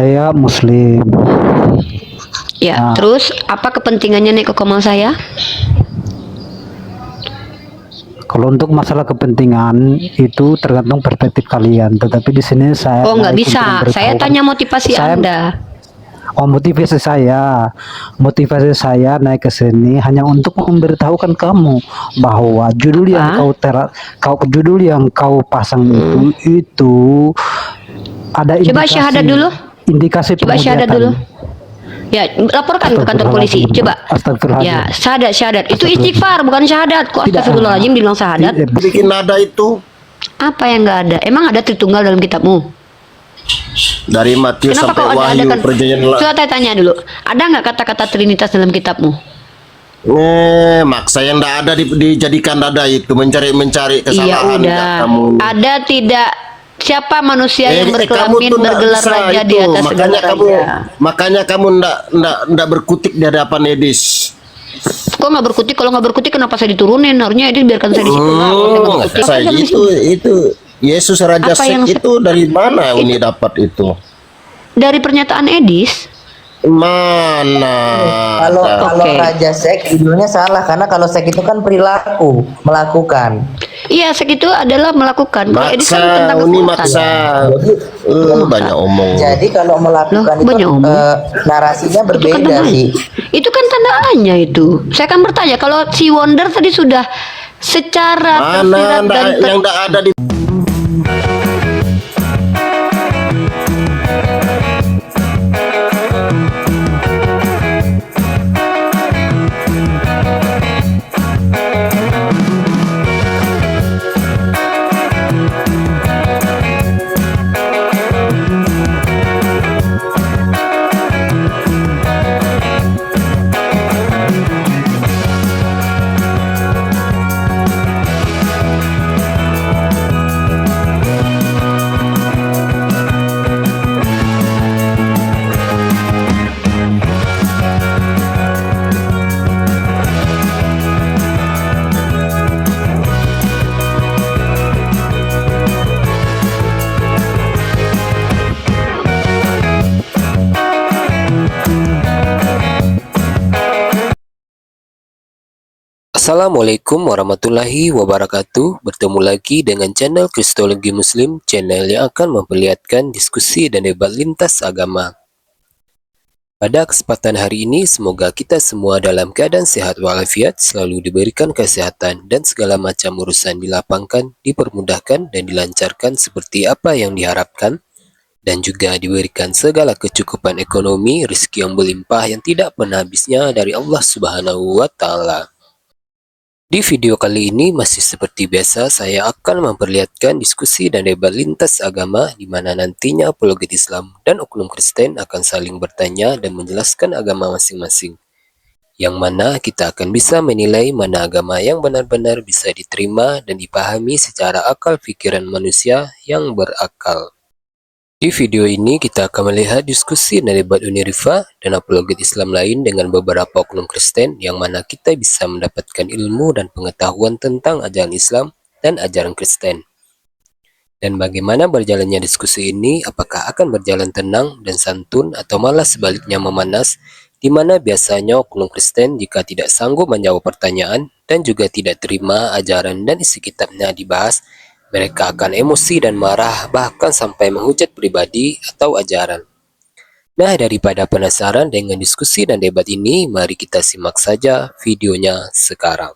Saya Muslim. Ya, terus apa kepentingannya nih kok sama saya? Kalau untuk masalah kepentingan itu tergantung perspektif kalian. Tetapi di sini saya Oh, nggak naik bisa. untuk Saya memberitahukan. tanya motivasi Anda. Motivasi saya naik ke sini hanya untuk memberitahukan kamu bahwa judul yang judul yang kau pasang itu ada Coba indikasi. syahadat dulu. Indikasi Coba syahadat dulu. Ya, laporkan ke kantor polisi. Coba. Ya, syahadat. Itu istighfar, bukan syahadat. Kok astagfirullahaladzim bilang syahadat? Bikin nada itu Apa yang nggak ada? Emang ada Tritunggal dalam kitabmu? dari Matius Kenapa sampai kau Wahyu ada perjanjian Coba saya tanya dulu. Ada nggak kata-kata Trinitas dalam kitabmu? maksa yang tidak ada dijadikan nada itu mencari Iya kesalahan. udah. Ada tidak? Siapa manusia yang berkelamin bergelar raja di atas segala raja? Makanya kamu ndak berkutik di hadapan Edis. Kok nggak berkutik? Kalau nggak berkutik kenapa saya diturunin? Harusnya Edis biarkan saya di situ. Saya itu Yesus Raja Sek itu dari mana ini dapat itu? Dari pernyataan Edis. Mana? Kalau Raja Sek judulnya salah karena kalau Sek itu kan perilaku melakukan. Iya, Sek itu adalah melakukan. Kalau Edis kan tentang kekuatan. Banyak omong. Jadi kalau melakukan itu narasinya berbeda sih. Itu kan tandaannya itu. Saya kan bertanya kalau si Wonder tadi sudah secara mana yang tidak ada di Assalamualaikum warahmatullahi wabarakatuh. Bertemu lagi dengan channel Kristologi Muslim, channel yang akan memperlihatkan diskusi dan debat lintas agama. Pada kesempatan hari ini, semoga kita semua dalam keadaan sehat walafiat, selalu diberikan kesehatan dan segala macam urusan dilapangkan, dipermudahkan dan dilancarkan seperti apa yang diharapkan, dan juga diberikan segala kecukupan ekonomi, rezeki yang berlimpah yang tidak pernah habisnya dari Allah Subhanahu wa Ta'ala. Di video kali ini masih seperti biasa saya akan memperlihatkan diskusi dan debat lintas agama di mana nantinya apologet Islam dan oknum Kristen akan saling bertanya dan menjelaskan agama masing-masing. Yang mana kita akan bisa menilai mana agama yang benar-benar bisa diterima dan dipahami secara akal pikiran manusia yang berakal. Di video ini kita akan melihat diskusi dan debat Unirifa dan apologet Islam lain dengan beberapa oknum Kristen yang mana kita bisa mendapatkan ilmu dan pengetahuan tentang ajaran Islam dan ajaran Kristen. Dan bagaimana berjalannya diskusi ini, apakah akan berjalan tenang dan santun atau malah sebaliknya memanas, di mana biasanya oknum Kristen jika tidak sanggup menjawab pertanyaan dan juga tidak terima ajaran dan isi kitabnya dibahas, mereka akan emosi dan marah bahkan sampai menghujat pribadi atau ajaran. Nah, daripada penasaran dengan diskusi dan debat ini, mari kita simak saja videonya sekarang.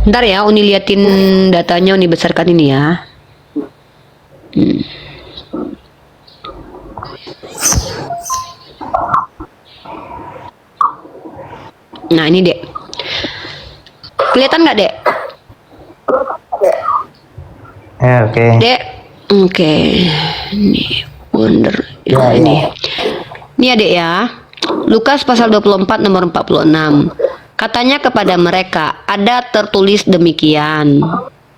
Ntar ya, Uni liatin datanya, Uni besarkan ini ya. Nah ini dek, kelihatan nggak dek? Ya, oke. Dek, oke. Ini Wonder. Ya, ini. Ini ya dek ya. Lukas pasal 24 nomor 46. Katanya kepada mereka, ada tertulis demikian.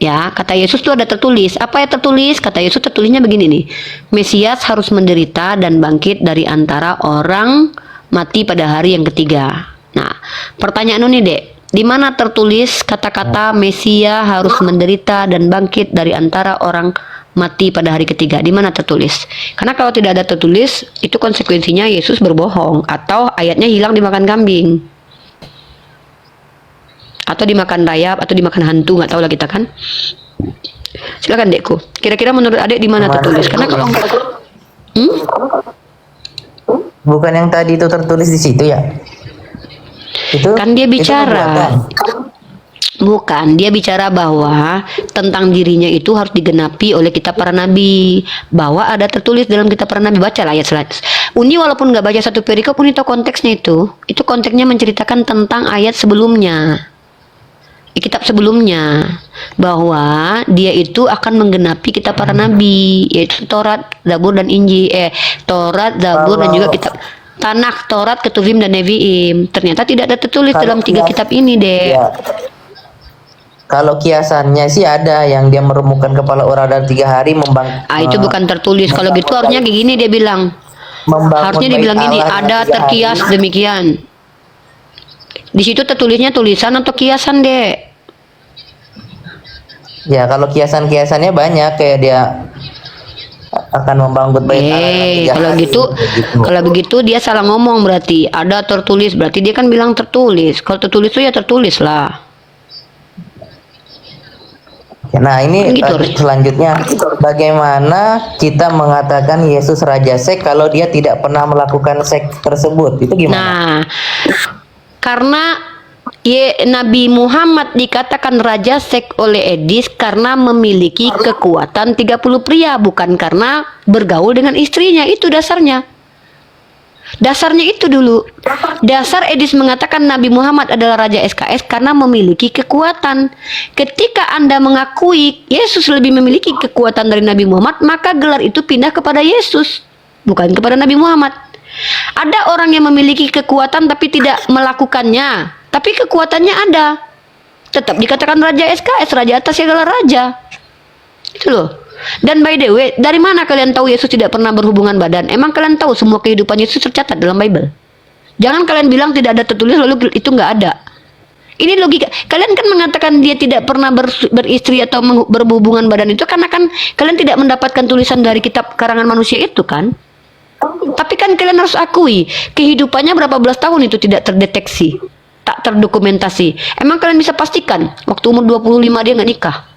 Ya, kata Yesus itu ada tertulis. Apa yang tertulis? Kata Yesus tertulisnya begini nih. Mesias harus menderita dan bangkit dari antara orang mati pada hari yang ketiga. Nah, pertanyaan ini dek. Di mana tertulis kata-kata Mesia harus menderita dan bangkit dari antara orang mati pada hari ketiga? Di mana tertulis? Karena kalau tidak ada tertulis, itu konsekuensinya Yesus berbohong atau ayatnya hilang dimakan kambing. Atau dimakan rayap atau dimakan hantu, nggak tahu lah kita kan. Silakan Dekku. Kira-kira menurut Adek di mana tertulis? Karena kalau Bukan yang tadi itu tertulis di situ ya? Itu kan dia itu bicara. perbuatan. Bukan, dia bicara bahwa tentang dirinya itu harus digenapi oleh kitab para nabi. Bahwa ada tertulis dalam kitab para nabi. Baca ayat selanjutnya. Uni walaupun nggak baca satu perikop, Uni tahu konteksnya itu. Itu konteksnya menceritakan tentang ayat sebelumnya. Di kitab sebelumnya. Bahwa dia itu akan menggenapi kitab para nabi. Yaitu Taurat, Zabur, dan Injil. Taurat, Zabur, dan juga kitab Tanakh, Taurat, Ketuvim, dan Neviim. Ternyata tidak ada tertulis Kalau dalam 3 kitab ini, Dek. Ya. Kalau kiasannya sih ada yang dia meremukkan kepala orang dalam 3 hari Itu bukan tertulis. Kalau gitu harusnya kayak gini dia bilang. Harusnya dibilang gini, ada terkias demikian. Di situ tertulisnya tulisan atau kiasan, Dek? Ya, kalau kiasan-kiasannya banyak kayak dia akan membangun bait Allah dalam 3 Kalau hari. kalau begitu dia salah ngomong berarti. Ada tertulis berarti dia kan bilang tertulis. Kalau tertulis itu ya tertulis lah. Nah, ini Gitu. selanjutnya bagaimana kita mengatakan Yesus Raja Seks kalau dia tidak pernah melakukan seks tersebut? Itu gimana? Nah, karena Nabi Muhammad dikatakan Raja Seks oleh Edis karena memiliki kekuatan 30 pria, bukan karena bergaul dengan istrinya. Itu dasarnya. Dasarnya itu dulu. Dasar Edis mengatakan Nabi Muhammad adalah Raja SKS karena memiliki kekuatan. Ketika Anda mengakui Yesus lebih memiliki kekuatan dari Nabi Muhammad, maka gelar itu pindah kepada Yesus, bukan kepada Nabi Muhammad. Ada orang yang memiliki kekuatan tapi tidak melakukannya, tapi kekuatannya ada. Tetap dikatakan Raja SKS, Raja atas segala raja. Itu loh. Dan by the way, dari mana kalian tahu Yesus tidak pernah berhubungan badan? Emang kalian tahu semua kehidupan Yesus tercatat dalam Bible? Jangan kalian bilang tidak ada tertulis lalu itu nggak ada. Ini logika. Kalian kan mengatakan dia tidak pernah beristri atau berhubungan badan itu karena kan kalian tidak mendapatkan tulisan dari kitab karangan manusia itu kan? Tapi kan kalian harus akui kehidupannya berapa belas tahun itu tidak terdeteksi, tak terdokumentasi. Emang kalian bisa pastikan waktu umur 25 dia nggak nikah?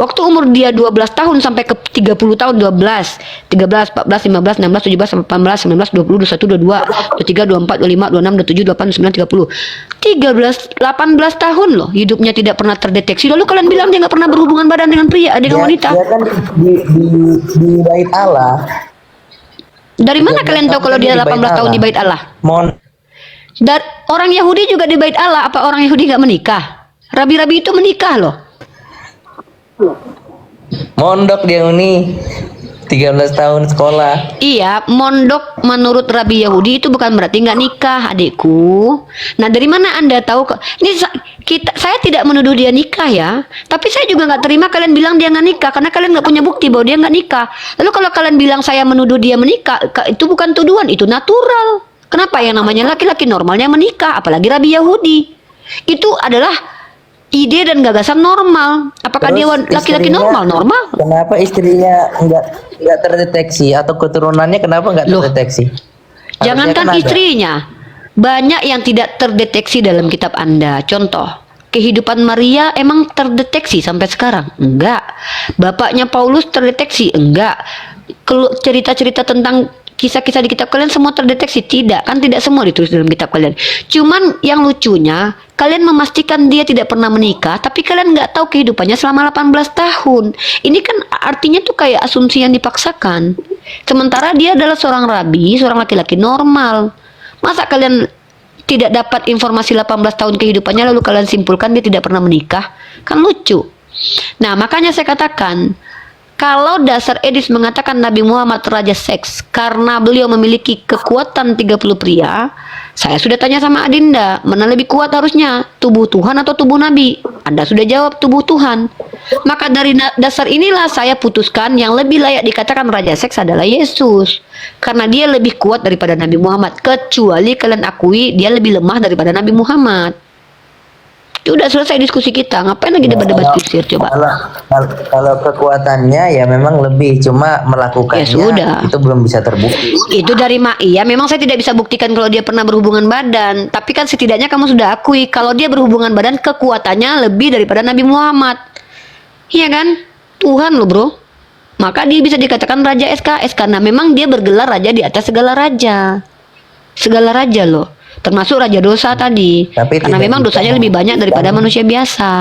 Waktu umur dia 12 tahun sampai ke 30 tahun 12, 13, 14, 15, 16, 17, 18, 19, 20, 21, 22, 23, 24, 25, 26, 27, 28, 29, 30. 18 tahun loh hidupnya tidak pernah terdeteksi. Lalu kalian bilang dia nggak pernah berhubungan badan dengan pria, dengan wanita. Dia kan di bait Allah. Dari mana kalian tahu kalau dia 18 tahun di bait Allah? Orang Yahudi juga di bait Allah. Apa orang Yahudi nggak menikah? Rabi-rabi itu menikah loh. Mondok dia Uni 13 tahun sekolah. Iya, mondok menurut Rabi Yahudi itu bukan berarti nggak nikah, adikku. Nah, dari mana Anda tahu? Ini saya tidak menuduh dia nikah ya, tapi saya juga nggak terima kalian bilang dia nggak nikah karena kalian nggak punya bukti bahwa dia nggak nikah. Lalu kalau kalian bilang saya menuduh dia menikah, itu bukan tuduhan, itu natural. Kenapa yang namanya laki-laki normalnya menikah, apalagi Rabi Yahudi? Itu adalah ide dan gagasan normal. Apakah dia laki-laki normal? Normal. Kenapa istrinya nggak terdeteksi atau keturunannya kenapa nggak terdeteksi? Jangankan istrinya, banyak yang tidak terdeteksi dalam kitab Anda. Contoh, kehidupan Maria emang terdeteksi sampai sekarang? Enggak. Bapaknya Paulus terdeteksi? Enggak. Cerita-cerita tentang kisah-kisah di kitab kalian semua terdeteksi? Tidak, kan tidak semua ditulis dalam kitab kalian. Cuman yang lucunya, kalian memastikan dia tidak pernah menikah, tapi kalian nggak tahu kehidupannya selama 18 tahun. Ini kan artinya tuh kayak asumsi yang dipaksakan. Sementara dia adalah seorang rabi, seorang laki-laki normal. Masa kalian tidak dapat informasi 18 tahun kehidupannya lalu kalian simpulkan dia tidak pernah menikah? Kan lucu. Nah, makanya saya katakan, kalau dasar Edis mengatakan Nabi Muhammad Raja Seks karena beliau memiliki kekuatan 30 pria, Saya sudah tanya sama Adinda, mana lebih kuat harusnya, tubuh Tuhan atau tubuh Nabi? Anda sudah jawab tubuh Tuhan. Maka dari dasar inilah saya putuskan yang lebih layak dikatakan Raja Seks adalah Yesus. Karena dia lebih kuat daripada Nabi Muhammad. Kecuali kalian akui dia lebih lemah daripada Nabi Muhammad. Itu udah selesai diskusi kita. Ngapain lagi debat-debat tafsir coba? Kalau kekuatannya ya memang lebih, cuma melakukannya Ya sudah. itu belum bisa terbukti. Itu dari iya memang saya tidak bisa buktikan kalau dia pernah berhubungan badan, tapi kan setidaknya kamu sudah akui kalau dia berhubungan badan kekuatannya lebih daripada Nabi Muhammad. Iya kan? Tuhan loh, Bro. Maka dia bisa dikatakan Raja SKS karena memang dia bergelar raja di atas segala raja. Segala raja loh. Termasuk raja dosa tadi. Tapi karena tidak memang bisa dosanya lebih banyak daripada membuktikan. manusia biasa.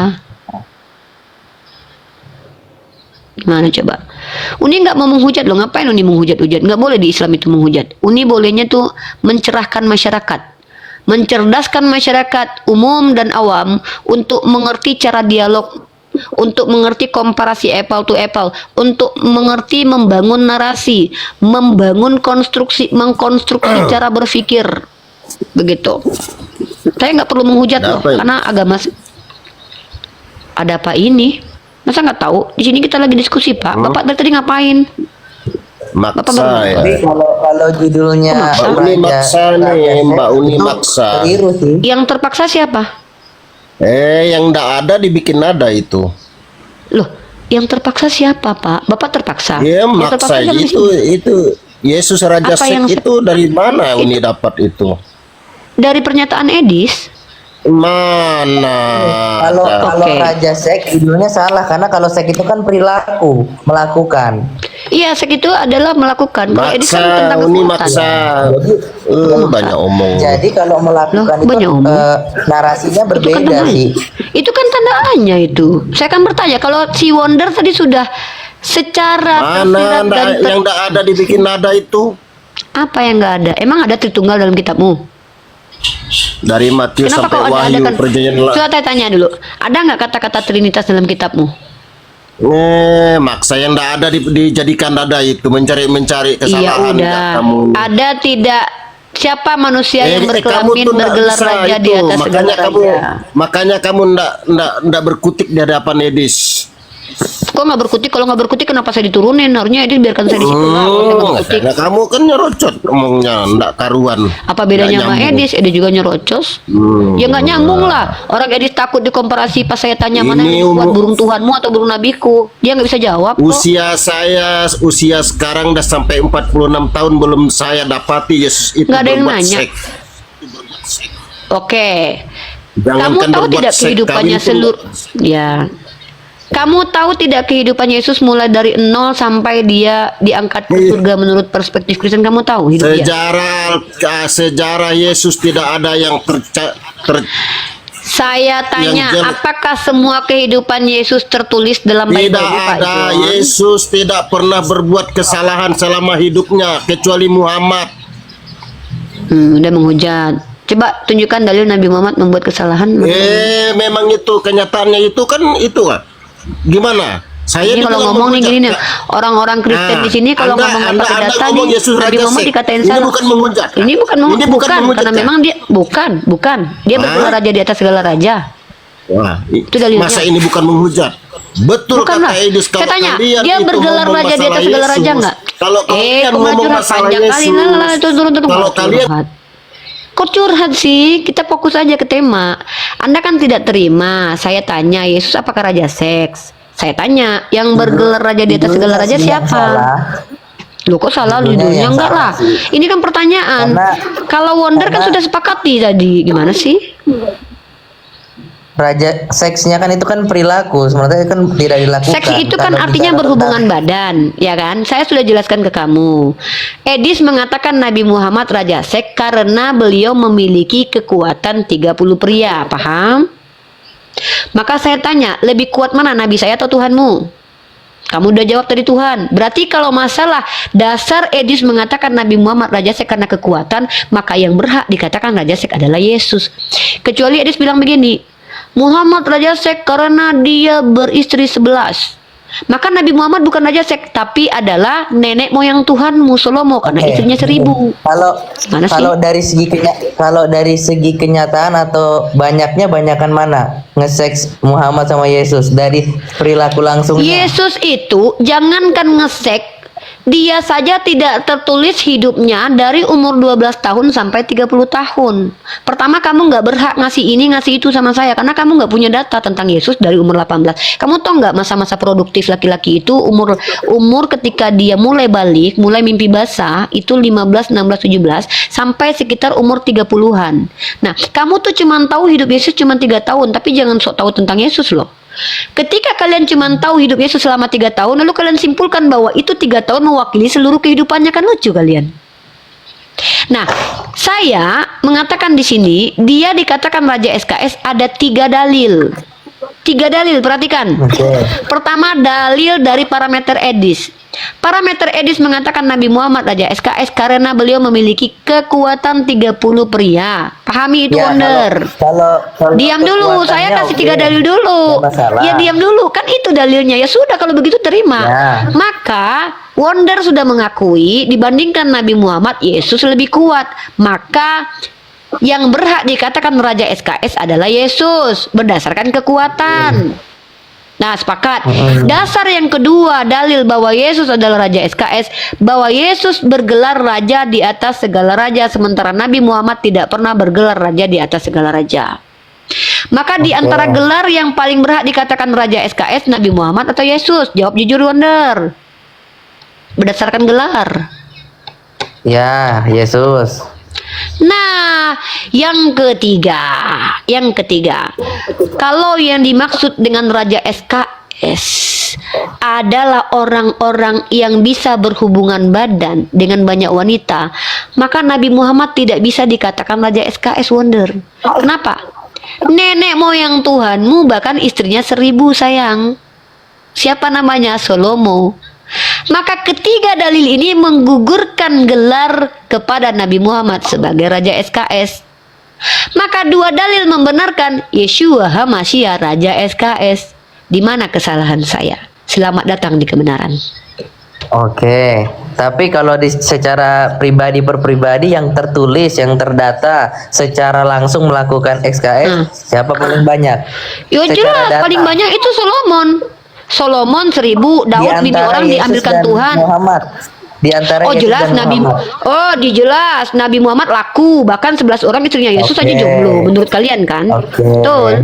Gimana coba? Uni nggak mau menghujat loh. Ngapain Uni menghujat-hujat? Nggak boleh di Islam itu menghujat. Uni bolehnya tuh mencerahkan masyarakat, mencerdaskan masyarakat umum dan awam untuk mengerti cara dialog, untuk mengerti komparasi apple to apple, untuk mengerti membangun narasi, membangun konstruksi, mengkonstruksi cara berpikir. Begitu. Saya nggak perlu menghujat loh, Apa ini? karena agama ada apa ini? Masa nggak tahu? Di sini kita lagi diskusi, Pak. Bapak dari tadi ngapain? Bapak Maksa baru- ya. Tapi kalau judulnya Maksa? Mbak Uni maksa nih, Seks, Mbak Uni itu maksa. keliru sih. Yang terpaksa siapa? Yang ndak ada dibikin ada itu. Loh, yang terpaksa siapa, Pak? Bapak terpaksa. Ya Yang maksa terpaksa siapa di sini? itu Yesus Raja Apa yang Seks itu dari mana Uni dapat itu? Dari pernyataan Edis. Mana? Kalau ada? kalau Oke. Raja Seks judulnya salah, karena kalau seks itu kan perilaku, melakukan. Iya, segitu adalah melakukan. Kalau Edis kan Maksa, tentang Uni kekuatan. maksa. Banyak omong. Jadi kalau melakukan Loh, itu banyak omong. narasinya Itu kan berbeda tandanya. sih. Itu kan tandaannya itu. Saya kan bertanya, kalau si Wonder tadi sudah secara tersirat Mana dan yang ndak ada dibikin ada itu? apa yang nggak ada? Emang ada Tritunggal dalam kitabmu? Dari Matius Kenapa sampai kau ada Wahyu kan? perjanjian Coba saya tanya dulu, ada nggak kata-kata Trinitas dalam kitabmu? Maksa yang ndak ada dijadikan ada itu mencari Iya kesalahan. udah. Kamu. Ada tidak? Siapa manusia yang kamu berkelamin tuh ndak bergelar bisa raja itu. di atas segala Makanya raja? kamu ndak berkutik di hadapan Edis. Kok nggak berkutik? Kalau nggak berkutik kenapa saya diturunin? Harusnya Edis biarkan saya di situ lah. Kalau saya nggak berkutik. Karena kamu kan nyerocot ngomongnya ndak karuan. Apa bedanya Nggak sama nyambung. Edis? Edis juga nyerocos. Ya nggak nyambung lah. Orang Edis takut dikomparasi pas saya tanya mana Ini yang lebih kuat, umur- burung Tuhanmu atau burung nabiku. Dia nggak bisa jawab kok. Usia sekarang udah sampai 46 tahun belum saya dapati Yesus itu Nggak ada yang berbuat nanya. seks. Oke. Jangankan Kamu tahu berbuat tidak seks, kehidupannya kami itu- seluruh ya. Kamu tahu tidak kehidupan Yesus mulai dari 0 sampai dia diangkat ke surga menurut perspektif Kristen? Kamu tahu hidup dia? Sejarah Yesus tidak ada yang Saya tanya, Yang apakah semua kehidupan Yesus tertulis dalam Bible, tidak Pak ada. John? Yesus tidak pernah berbuat kesalahan selama hidupnya kecuali Muhammad. Udah menghujat. Coba tunjukkan dalil Nabi Muhammad membuat kesalahan. Memang itu kenyataannya itu kan itu kan. Gimana? Saya Ini kalau dibilang ngomong nih menghujat. gini nih, orang-orang Kristen Nah, di sini kalau Anda- ngomong Anda- pakai Anda data ngomong nih, Yesus Nabi Raja Muhammad Seks. dikatain Ini salah. bukan menghujat. Ini bukan Ini bukan menghujat, karena ya? memang dia bukan. Dia Hah? bergelar raja di atas segala raja. Wah, Itu dalilnya. masa ini bukan menghujat? Betul Bukan kata lah. Edis, Saya tanya, kalian dia itu bergelar ngomong raja di atas masalah segala Yesus. raja nggak? Kalau kalian kok ngomong curhat masalah panjang kali. Yesus, Lah, turun. kalau kalian Kok curhat sih? Kita fokus aja ke tema. Anda kan tidak terima. Saya tanya, Yesus apakah raja seks? Saya tanya, yang bergelar raja di atas segala raja Judulnya siapa? salah. Loh kok salah Judulnya judulnya? yang Enggak salah lah. sih. Ini kan pertanyaan. Kalau Wonder kan sudah sepakati tadi. Gimana sih? Raja seksnya kan itu kan perilaku, sebenarnya kan tidak dilakukan. Seks itu kan Kalau artinya bicara berhubungan tentang- badan, ya kan? Saya sudah jelaskan ke kamu. Edis mengatakan Nabi Muhammad raja seks karena beliau memiliki kekuatan 30 pria, paham? Maka saya tanya, lebih kuat mana Nabi saya atau Tuhanmu? Kamu udah jawab tadi Tuhan. Berarti kalau masalah dasar Edis mengatakan Nabi Muhammad raja seks karena kekuatan, maka yang berhak dikatakan raja seks adalah Yesus. Kecuali Edis bilang begini, Muhammad raja seks karena dia beristri 11. Maka Nabi Muhammad bukan Raja Sek, tapi adalah nenek moyang Tuhanmu Salomo karena Oke. istrinya 1000. Kalau Mana sih? kalau dari segi kenyataan atau banyakan mana nge-seks Muhammad sama Yesus dari perilaku langsungnya? Yesus itu jangankan ngesek, dia saja tidak tertulis hidupnya dari umur 12 tahun sampai 30 tahun. Pertama, kamu nggak berhak ngasih ini ngasih itu sama saya karena kamu nggak punya data tentang Yesus dari umur 18. Kamu tahu nggak masa-masa produktif laki-laki itu umur ketika dia mulai balik, mulai mimpi basah itu 15, 16, 17 sampai sekitar umur 30-an. Nah, kamu tuh cuman tahu hidup Yesus cuma 3 tahun, tapi jangan sok tahu tentang Yesus loh. Ketika kalian cuma tahu hidup Yesus selama 3 tahun, lalu kalian simpulkan bahwa itu 3 tahun mewakili seluruh kehidupannya, kan lucu kalian. Nah, saya mengatakan di sini, dia dikatakan Raja SKS ada 3 dalil. 3 dalil, perhatikan. Oke. Pertama, dalil dari parameter Edis. Parameter Edis mengatakan Nabi Muhammad Raja SKS karena beliau memiliki kekuatan 30 pria. Pahami itu, Ya, Wonder. kalau Diam dulu, saya kekuatannya kasih oke. 3 dalil dulu. Nggak masalah. Ya diam dulu, kan itu dalilnya. Ya sudah kalau begitu terima. Ya. Maka Wonder sudah mengakui dibandingkan Nabi Muhammad, Yesus lebih kuat. Maka yang berhak dikatakan Raja SKS adalah Yesus berdasarkan kekuatan. Nah, sepakat. Dasar yang kedua, dalil bahwa Yesus adalah Raja SKS, bahwa Yesus bergelar Raja di atas segala raja, sementara Nabi Muhammad tidak pernah bergelar Raja di atas segala raja. Maka di antara gelar yang paling berhak dikatakan Raja SKS, Nabi Muhammad atau Yesus? Jawab jujur, Wonder. Berdasarkan gelar. Ya, Yesus. Nah, yang ketiga, kalau yang dimaksud dengan Raja SKS adalah orang-orang yang bisa berhubungan badan dengan banyak wanita, maka Nabi Muhammad tidak bisa dikatakan Raja SKS, Wonder. Kenapa? Nenek moyang Tuhanmu bahkan istrinya 1000, sayang. Siapa namanya? Salomo. Maka ketiga dalil ini menggugurkan gelar kepada Nabi Muhammad sebagai Raja SKS. Maka 2 dalil membenarkan Yeshua HaMashiach Raja SKS. Di mana kesalahan saya? Selamat datang di kebenaran. Oke, tapi kalau secara pribadi per pribadi yang tertulis, yang terdata secara langsung melakukan XKS, siapa paling banyak? Ya Secara jelas data. paling banyak itu Solomon. Solomon 1000, Di Daud 5 antara orang Yesus diambilkan dan Tuhan. Muhammad. Di antara Oh Yesus jelas dan Nabi Muhammad. jelas Nabi Muhammad laku, bahkan 11 orang istrinya Yesus Oke. aja jomblo. Menurut kalian kan? Oke. Betul.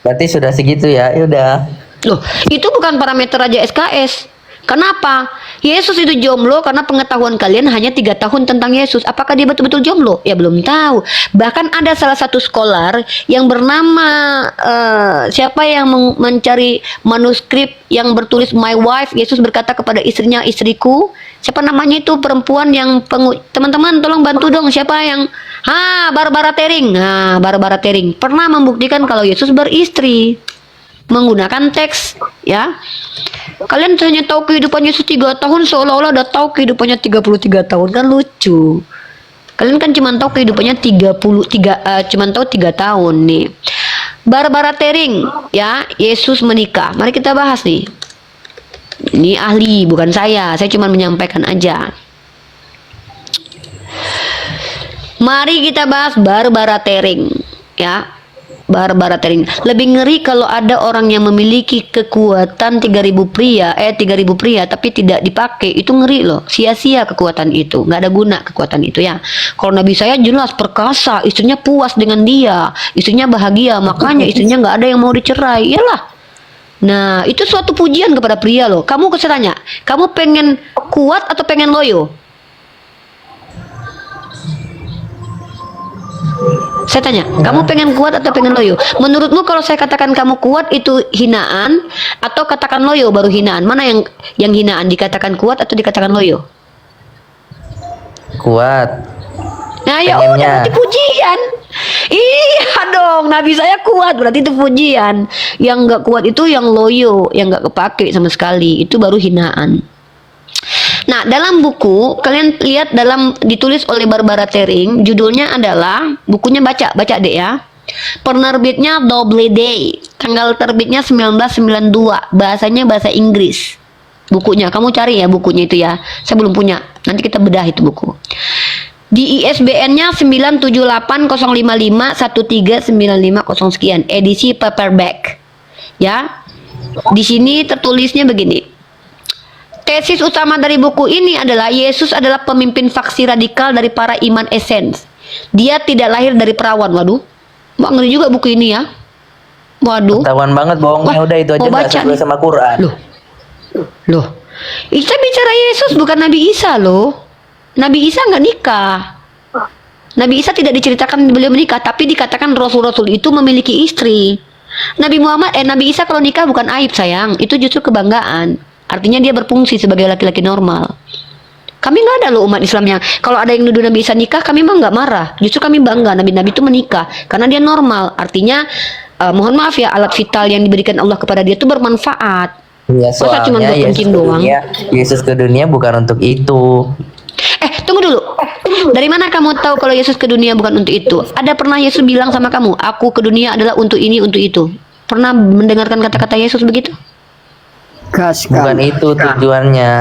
Berarti sudah segitu ya. Udah. Loh, itu bukan parameter Raja SKS. Kenapa? Yesus itu jomblo karena pengetahuan kalian hanya 3 tahun tentang Yesus. Apakah dia betul-betul jomblo? Ya belum tahu. Bahkan ada salah satu scholar yang bernama siapa yang mencari manuskrip yang bertulis My Wife. Yesus berkata kepada istrinya, istriku. Siapa namanya itu perempuan yang teman-teman tolong bantu dong. Siapa yang Barbara Tering. Barbara Tering pernah membuktikan kalau Yesus beristri menggunakan teks, ya. Kalian hanya tahu kehidupan Yesus 3 tahun seolah-olah udah tahu kehidupannya 33 tahun, kan lucu. Kalian kan cuma tahu kehidupannya 3 tahun nih. Barbara Tering, ya, Yesus menikah. Mari kita bahas nih. Ini ahli, bukan saya cuma menyampaikan aja. Mari kita bahas Barbara Tering, ya. Barbara Tering. Lebih ngeri kalau ada orang yang memiliki kekuatan 3000 pria tapi tidak dipakai. Itu ngeri loh. Sia-sia kekuatan itu. Nggak ada guna kekuatan itu, ya. Kalau Nabi saya jelas perkasa, istrinya puas dengan dia, istrinya bahagia, makanya istrinya nggak ada yang mau dicerai. Iyalah. Nah, itu suatu pujian kepada pria loh. Kamu tanya, kamu pengen kuat atau pengen loyo? Saya tanya, kamu pengen kuat atau pengen loyo? Menurutmu kalau saya katakan kamu kuat itu hinaan, atau katakan loyo baru hinaan? Mana yang hinaan, dikatakan kuat atau dikatakan loyo? Kuat. Nah ya Pengennya. udah, berarti pujian. Iya dong, Nabi saya kuat, berarti itu pujian. Yang nggak kuat itu yang loyo, yang nggak kepake sama sekali, itu baru hinaan. Nah, dalam buku kalian lihat ditulis oleh Barbara Tering, judulnya adalah bukunya baca deh ya. Penerbitnya Doubleday. Tanggal terbitnya 1992. Bahasanya bahasa Inggris. Bukunya, kamu cari ya bukunya itu ya. Saya belum punya. Nanti kita bedah itu buku. Di ISBN-nya 97805513950 sekian. Edisi paperback. Ya. Di sini tertulisnya begini. Tesis utama dari buku ini adalah Yesus adalah pemimpin faksi radikal dari para iman esens. Dia tidak lahir dari perawan. Waduh. Mbak ngeri juga buku ini ya. Waduh. Ketahuan banget bohongnya. Wah, Udah itu aja mau nggak baca sesuai nih. sama Quran. Loh. Kita bicara Yesus bukan Nabi Isa loh. Nabi Isa nggak nikah. Nabi Isa tidak diceritakan beliau menikah, tapi dikatakan Rasul-Rasul itu memiliki istri. Nabi Isa kalau nikah bukan aib sayang, itu justru kebanggaan. Artinya dia berfungsi sebagai laki-laki normal. Kami nggak ada loh umat Islam yang kalau ada yang nuduh Nabi Isa nikah, kami mah nggak marah. Justru kami bangga Nabi-Nabi itu menikah karena dia normal. Artinya mohon maaf ya, alat vital yang diberikan Allah kepada dia itu bermanfaat. Ya, Masa cuma soalnya buat Yesus kencing ke doang? dunia, Yesus ke dunia bukan untuk itu. Tunggu dulu. Dari mana kamu tahu kalau Yesus ke dunia bukan untuk itu? Ada pernah Yesus bilang sama kamu, aku ke dunia adalah untuk ini, untuk itu? Pernah mendengarkan kata-kata Yesus begitu? Bukan itu tujuannya.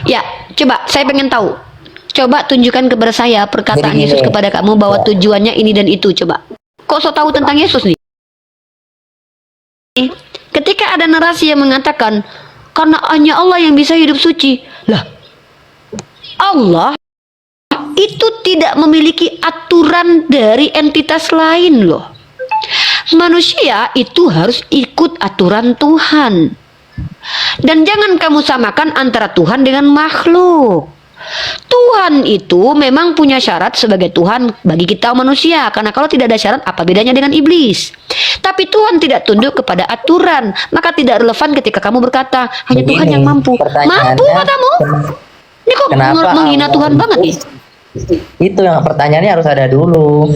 Ya, coba saya pengen tahu. Coba tunjukkan kepada saya perkataan Jadi gini. Yesus kepada kamu bahwa tujuannya ini dan itu. Coba. Kok so tahu tentang Yesus nih? Ketika ada narasi yang mengatakan karena hanya Allah yang bisa hidup suci. Lah, Allah itu tidak memiliki aturan dari entitas lain loh. Manusia itu harus ikut aturan Tuhan. Dan jangan kamu samakan antara Tuhan dengan makhluk. Tuhan itu memang punya syarat sebagai Tuhan bagi kita manusia. Karena kalau tidak ada syarat, apa bedanya dengan iblis? Tapi Tuhan tidak tunduk kepada aturan. Maka tidak relevan ketika kamu berkata, hanya Begini, Tuhan yang mampu. Mampu katamu? Ini kok Kenapa menghina Allah Tuhan banget nih? Itu yang pertanyaannya harus ada dulu.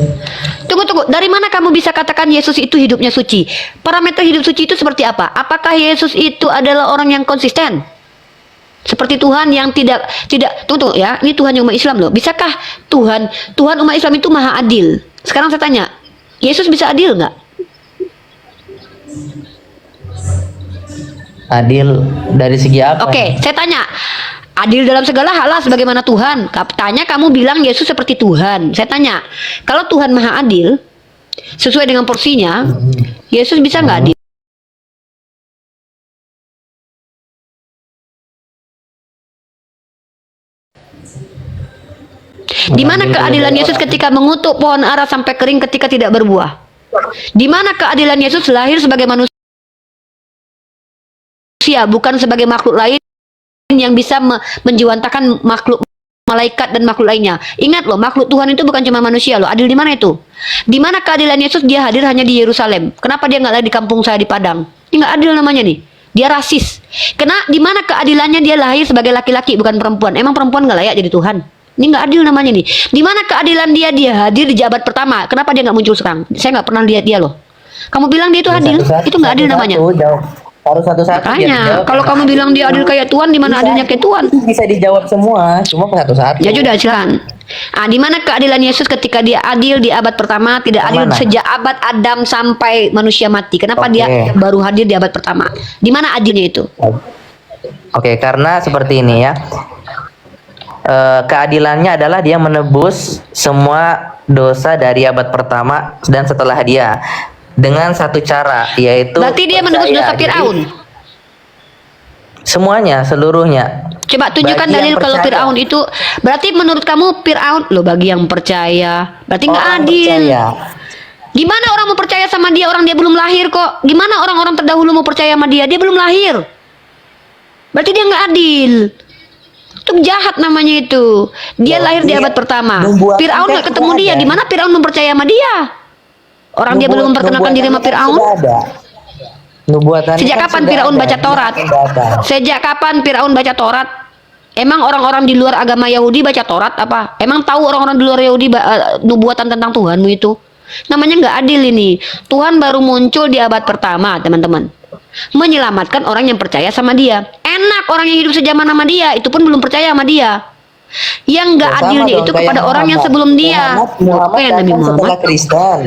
Tunggu. Dari mana kamu bisa katakan Yesus itu hidupnya suci? Parameter hidup suci itu seperti apa? Apakah Yesus itu adalah orang yang konsisten? Seperti Tuhan yang tidak tunggu ya, ini Tuhan umat Islam loh. Bisakah Tuhan umat Islam itu maha adil? Sekarang saya tanya, Yesus bisa adil nggak? Adil dari segi apa? Oke, saya tanya, adil dalam segala hal lah sebagaimana Tuhan. Tanya kamu bilang Yesus seperti Tuhan. Saya tanya, kalau Tuhan maha adil, sesuai dengan porsinya, Yesus bisa nggak adil? Di mana keadilan Yesus ketika mengutuk pohon ara sampai kering ketika tidak berbuah? Di mana keadilan Yesus lahir sebagai manusia, bukan sebagai makhluk lain yang bisa menjiwantakan makhluk malaikat dan makhluk lainnya. Ingat loh, makhluk Tuhan itu bukan cuma manusia loh. Adil di mana itu? Di mana keadilan Yesus dia hadir hanya di Yerusalem? Kenapa dia nggak lahir di kampung saya di Padang? Ini nggak adil namanya nih. Dia rasis. Karena di mana keadilannya dia lahir sebagai laki-laki bukan perempuan? Emang perempuan nggak layak jadi Tuhan? Ini nggak adil namanya nih. Di mana keadilan dia hadir di jabat pertama? Kenapa dia nggak muncul sekarang? Saya nggak pernah lihat dia loh. Kamu bilang dia itu adil? Itu nggak adil namanya. Harus satu-satu. Makanya, kalau kamu bilang dia adil kayak Tuhan, di mana adilnya kayak Tuhan? Bisa dijawab semua, cuma satu-satu. Ya sudah, silakan. Di mana keadilan Yesus ketika dia adil di abad pertama, tidak adil Mana? sejak abad Adam sampai manusia mati? Kenapa Oke. dia baru hadir di abad pertama? Di mana adilnya itu? Oke, karena seperti ini ya. Keadilannya adalah dia menebus semua dosa dari abad pertama dan setelah dia dengan satu cara, yaitu Berarti dia menebus percaya. dosa Fir'aun. Jadi, semuanya, seluruhnya. Coba tunjukkan Bagi yang dalil kalau percaya. Fir'aun itu. Berarti menurut kamu Fir'aun loh bagi yang percaya. Berarti nggak Orang adil. percaya. Gimana orang mau percaya sama dia? Orang dia belum lahir kok. Gimana orang-orang terdahulu mau percaya sama dia? Dia belum lahir. Berarti dia nggak adil. Itu jahat namanya itu. Dia lahir di abad pertama. Nubuatan Fir'aun kan nggak ketemu sudah dia. ada. Di mana Fir'aun mempercaya sama dia? Orang dia belum memperkenalkan diri sama Nubuatannya kan Fir'aun. sudah ada. Nubuatannya Sejak kan kapan sudah Fir'aun ada. baca Taurat? Sejak kapan Fir'aun baca Taurat? Emang orang-orang di luar agama Yahudi baca Taurat apa? Emang tahu orang-orang di luar Yahudi nubuatan tentang Tuhanmu itu? Namanya nggak adil ini. Tuhan baru muncul di abad pertama, teman-teman. Menyelamatkan orang yang percaya sama dia. Enak orang yang hidup sejaman sama dia, itu pun belum percaya sama dia. Yang nggak Ya, sama adilnya dong itu kayak kepada orang yang Muhammad. sebelum dia. Muhammad Kayak Nabi datang setelah Muhammad. Kristen,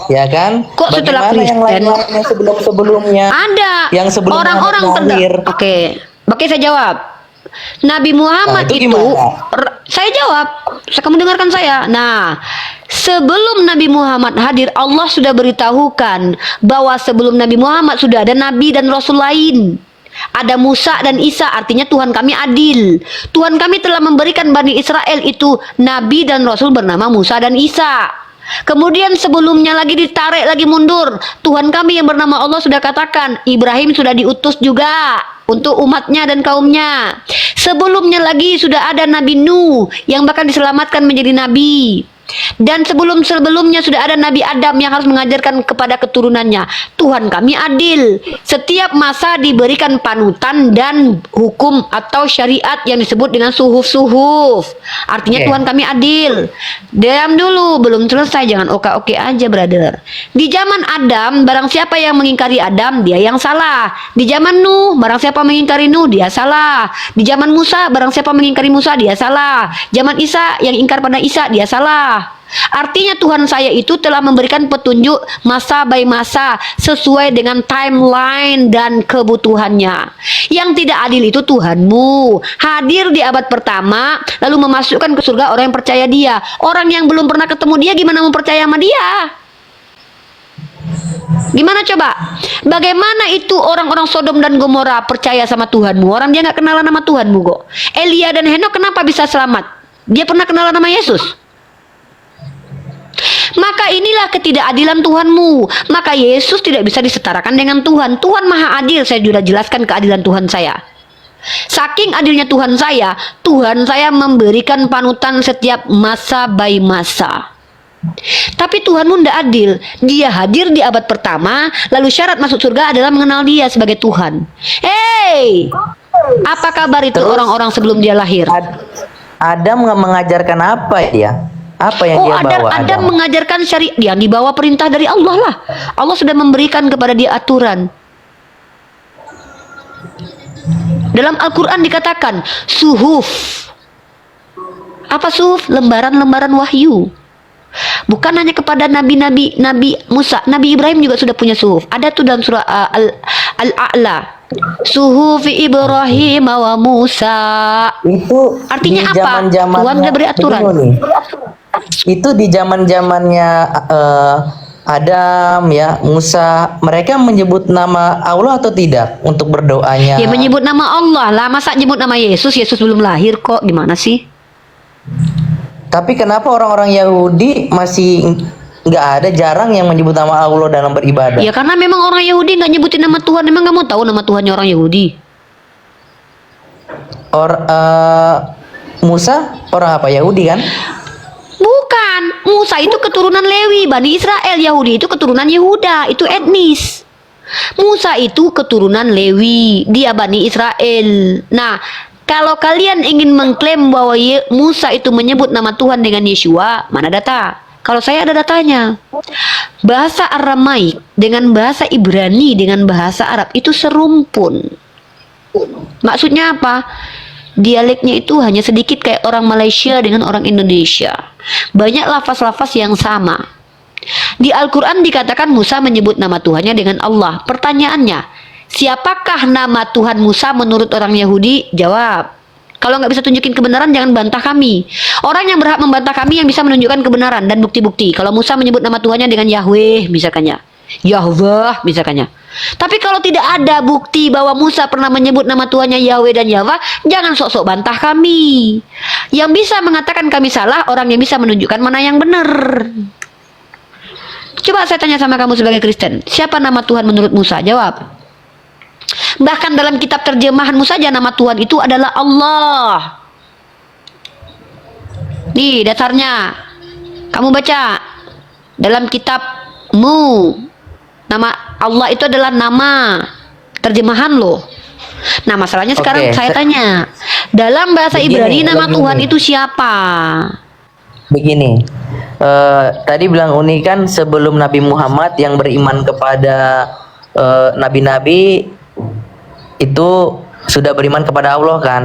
ya kan? Kok setelah Bagaimana yang Kristen? lain-lainnya sebelum-sebelumnya? Ada Yang sebelum orang-orang Muhammad lahir. Oke, saya jawab. Nabi Muhammad Nah, itu itu, gimana? saya jawab. Kamu dengarkan saya. Nah, sebelum Nabi Muhammad hadir, Allah sudah beritahukan bahwa sebelum Nabi Muhammad sudah ada nabi dan rasul lain. Ada Musa dan Isa, artinya Tuhan kami adil. Tuhan kami telah memberikan Bani Israel itu nabi dan rasul bernama Musa dan Isa. Kemudian sebelumnya lagi ditarik lagi mundur, Tuhan kami yang bernama Allah sudah katakan Ibrahim sudah diutus juga untuk umatnya dan kaumnya. Sebelumnya lagi sudah ada Nabi Nuh yang bahkan diselamatkan menjadi nabi. Dan sebelum-sebelumnya sudah ada Nabi Adam yang harus mengajarkan kepada keturunannya. Tuhan kami adil. Setiap masa diberikan panutan dan hukum atau syariat yang disebut dengan suhuf-suhuf. Artinya Oke. Tuhan kami adil. Diam dulu, belum selesai, jangan oke-oke aja, brother. Di zaman Adam, barang siapa yang mengingkari Adam, dia yang salah. Di zaman Nuh, barang siapa mengingkari Nuh, dia salah. Di zaman Musa, barang siapa mengingkari Musa, dia salah. Zaman Isa, yang ingkar pada Isa, dia salah. Artinya Tuhan saya itu telah memberikan petunjuk masa by masa sesuai dengan timeline dan kebutuhannya. Yang tidak adil itu Tuhanmu. Hadir di abad pertama lalu memasukkan ke surga orang yang percaya dia. Orang yang belum pernah ketemu dia gimana mempercaya sama dia? Gimana coba? Bagaimana itu orang-orang Sodom dan Gomora percaya sama Tuhanmu? Orang dia nggak kenalan sama Tuhanmu kok. Elia dan Henok kenapa bisa selamat? Dia pernah kenalan sama Yesus? Maka inilah ketidakadilan Tuhanmu. Maka Yesus tidak bisa disetarakan dengan Tuhan. Tuhan maha adil. Saya sudah jelaskan keadilan Tuhan saya. Saking adilnya Tuhan saya memberikan panutan setiap masa by masa. Tapi Tuhanmu tidak adil. Dia hadir di abad pertama, lalu syarat masuk surga adalah mengenal dia sebagai Tuhan. Hey, apa kabar itu orang-orang sebelum dia lahir? Adam mengajarkan apa dia? Apa yang dia bawa? Adam mengajarkan syariat, yang dibawa perintah dari Allah lah. Allah sudah memberikan kepada dia aturan. Dalam Al-Quran dikatakan suhuf. Apa suhuf? Lembaran-lembaran wahyu. Bukan hanya kepada nabi-nabi, Nabi Musa, Nabi Ibrahim juga sudah punya suhuf. Ada tuh dalam surah Al-A'la. Suhufi Ibrahim wa Musa. Itu artinya di apa? zaman-zamannya- Tuhan sudah beri aturan. begini nih. Itu di zaman-zamannya Adam ya, Musa, mereka menyebut nama Allah atau tidak untuk berdoanya? Ya menyebut nama Allah lah, masa nyebut nama Yesus? Yesus belum lahir kok, gimana sih? Tapi kenapa orang-orang Yahudi masih nggak ada, jarang yang menyebut nama Allah dalam beribadah? Ya karena memang orang Yahudi nggak nyebutin nama Tuhan. Emang kamu tahu nama Tuhannya orang Yahudi? Musa orang apa? Yahudi kan? Bukan, Musa itu keturunan Lewi, Bani Israel. Yahudi itu keturunan Yehuda, itu etnis. Musa itu keturunan Lewi, dia Bani Israel. Nah, kalau kalian ingin mengklaim bahwa Musa itu menyebut nama Tuhan dengan Yeshua, mana data? Kalau saya ada datanya. Bahasa Aramaik dengan bahasa Ibrani dengan bahasa Arab itu serumpun. Maksudnya apa? Dialeknya itu hanya sedikit kayak orang Malaysia dengan orang Indonesia. Banyak lafaz-lafaz yang sama. Di Al-Quran dikatakan Musa menyebut nama Tuhannya dengan Allah. Pertanyaannya, siapakah nama Tuhan Musa menurut orang Yahudi? Jawab. Kalau nggak bisa tunjukin kebenaran, jangan bantah kami. Orang yang berhak membantah kami yang bisa menunjukkan kebenaran dan bukti-bukti. Kalau Musa menyebut nama Tuhannya dengan Yahweh, misalkannya. Yahweh, misalkannya. Tapi kalau tidak ada bukti bahwa Musa pernah menyebut nama Tuhannya Yahweh dan Yahweh, jangan sok-sok bantah kami. Yang bisa mengatakan kami salah, orang yang bisa menunjukkan mana yang benar. Coba saya tanya sama kamu sebagai Kristen, siapa nama Tuhan menurut Musa? Jawab. Bahkan dalam kitab terjemahanmu saja nama Tuhan itu adalah Allah. Nih dasarnya. Kamu baca dalam kitabmu, nama Allah itu adalah nama terjemahan loh. Nah masalahnya sekarang saya tanya, dalam bahasa Ibrani nama Tuhan itu siapa? Begini, tadi bilang Uni kan sebelum Nabi Muhammad yang beriman kepada nabi-nabi itu sudah beriman kepada Allah kan?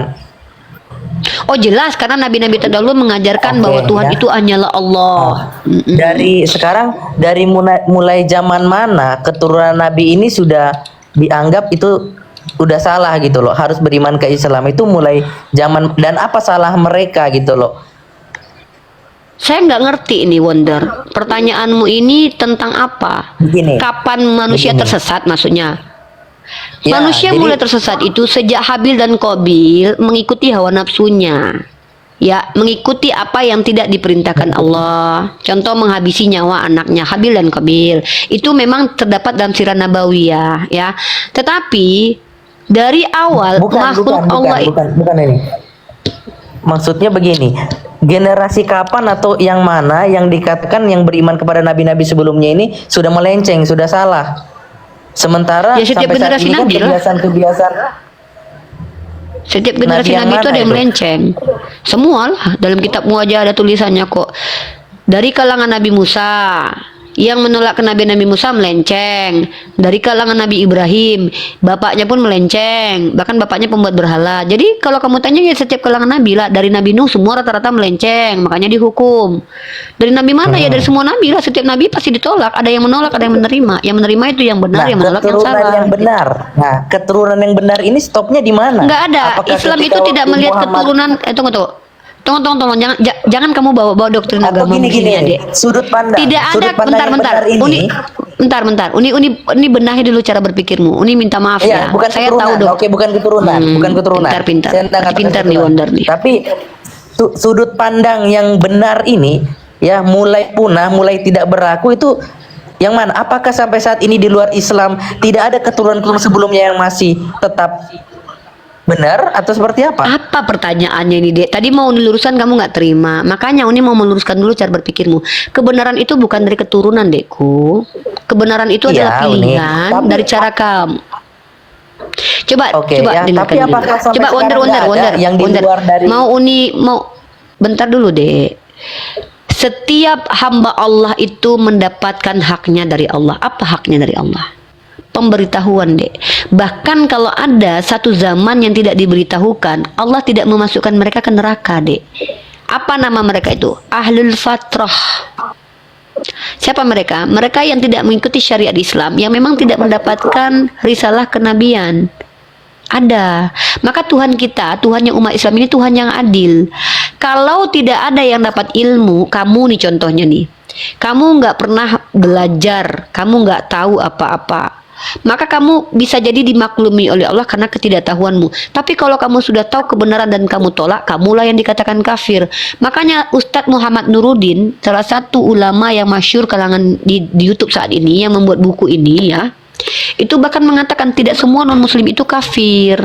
Oh jelas, karena nabi-nabi terdahulu mengajarkan Oke, bahwa Tuhan ya. itu hanyalah Allah. Dari sekarang, dari mulai zaman mana keturunan Nabi ini sudah dianggap itu udah salah gitu loh, harus beriman ke Islam itu mulai zaman, dan apa salah mereka gitu loh? Saya nggak ngerti ini Wonder. Pertanyaanmu ini tentang apa? Begini. Kapan manusia Begini. tersesat maksudnya? Ya, Manusia jadi- mulai tersesat itu sejak Habil dan Qabil mengikuti hawa nafsunya. Ya, mengikuti apa yang tidak diperintahkan Allah. Contoh menghabisi nyawa anaknya Habil dan Qabil. Itu memang terdapat dalam sirah nabawiyah, ya. Tetapi dari awal makhluk Allah bukan ini. Maksudnya begini, generasi kapan atau yang mana yang dikatakan yang beriman kepada nabi-nabi sebelumnya ini sudah melenceng, sudah salah. Sementara Ya, setiap sampai saat generasi ini kan nabi lah. kebiasaan-kebiasaan Setiap generasi Nabi yang Nabi itu mana ada yang itu? melenceng. Semua lah. Dalam kitabmu aja ada tulisannya kok. Dari kalangan Nabi Musa, yang menolak ke Nabi Musa melenceng. Dari kalangan Nabi Ibrahim, bapaknya pun melenceng. Bahkan bapaknya pembuat berhala. Jadi kalau kamu tanya ya setiap kalangan Nabi lah. Dari Nabi Nuh semua rata-rata melenceng. Makanya dihukum. Dari Nabi mana ya? Dari semua Nabi lah. Setiap Nabi pasti ditolak. Ada yang menolak, ada yang menerima. Yang menerima itu yang benar, yang menolak yang keturunan salah. yang benar. Nah, keturunan yang benar ini stopnya di mana? Nggak ada. Apakah Islam ketika itu tidak waktu melihat Muhammad- keturunan. Tunggu. Jangan kamu bawa doktrin atau agama gini, begini, Adek. sudut pandang. Tidak ada. Sudut pandang yang Bentar. benar ini. Bentar. Uni benahi dulu cara berpikirmu. Uni minta maaf Iya, ya. bukan Saya keturunan. tahu dok. Oke, bukan keturunan, bukan keturunan. Pintar. Saya tidak katakan Pintar nih keturunan. Wonder nih. Tapi sudut pandang yang benar ini ya mulai punah, mulai tidak berlaku itu yang mana? Apakah sampai saat ini di luar Islam tidak ada keturunan-keturunan sebelumnya yang masih tetap benar atau seperti apa? Apa pertanyaannya ini, Dek? Tadi mau diluruskan kamu nggak terima. Makanya Uni mau meluruskan dulu cara berpikirmu. Kebenaran itu bukan dari keturunan, Dekku. Kebenaran itu Iya, adalah Uni. pilihan Tapi- dari cara kamu. Coba Oke, dengarkan ya, tapi dulu. apakah sampai Coba sekarang nggak ada yang di Wonder. luar dari- Mau bentar dulu, Dek. Setiap hamba Allah itu mendapatkan haknya dari Allah. Apa haknya dari Allah? Pemberitahuan, Dek. Bahkan kalau ada satu zaman yang tidak diberitahukan, Allah tidak memasukkan mereka ke neraka, Dek. Apa nama mereka itu? Ahlul Fatrah. Siapa mereka? Mereka yang tidak mengikuti syariat Islam, yang memang tidak mendapatkan risalah kenabian. Ada. Maka Tuhan kita, Tuhan yang umat Islam ini Tuhan yang adil. Kalau tidak ada yang dapat ilmu, kamu nih contohnya nih, kamu nggak pernah belajar, kamu nggak tahu apa-apa, maka kamu bisa jadi dimaklumi oleh Allah karena ketidaktahuanmu. Tapi kalau kamu sudah tahu kebenaran dan kamu tolak, kamulah yang dikatakan kafir. Makanya Ustadz Muhammad Nuruddin, salah satu ulama yang masyhur kalangan di YouTube saat ini, yang membuat buku ini ya, itu bahkan mengatakan tidak semua non muslim itu kafir.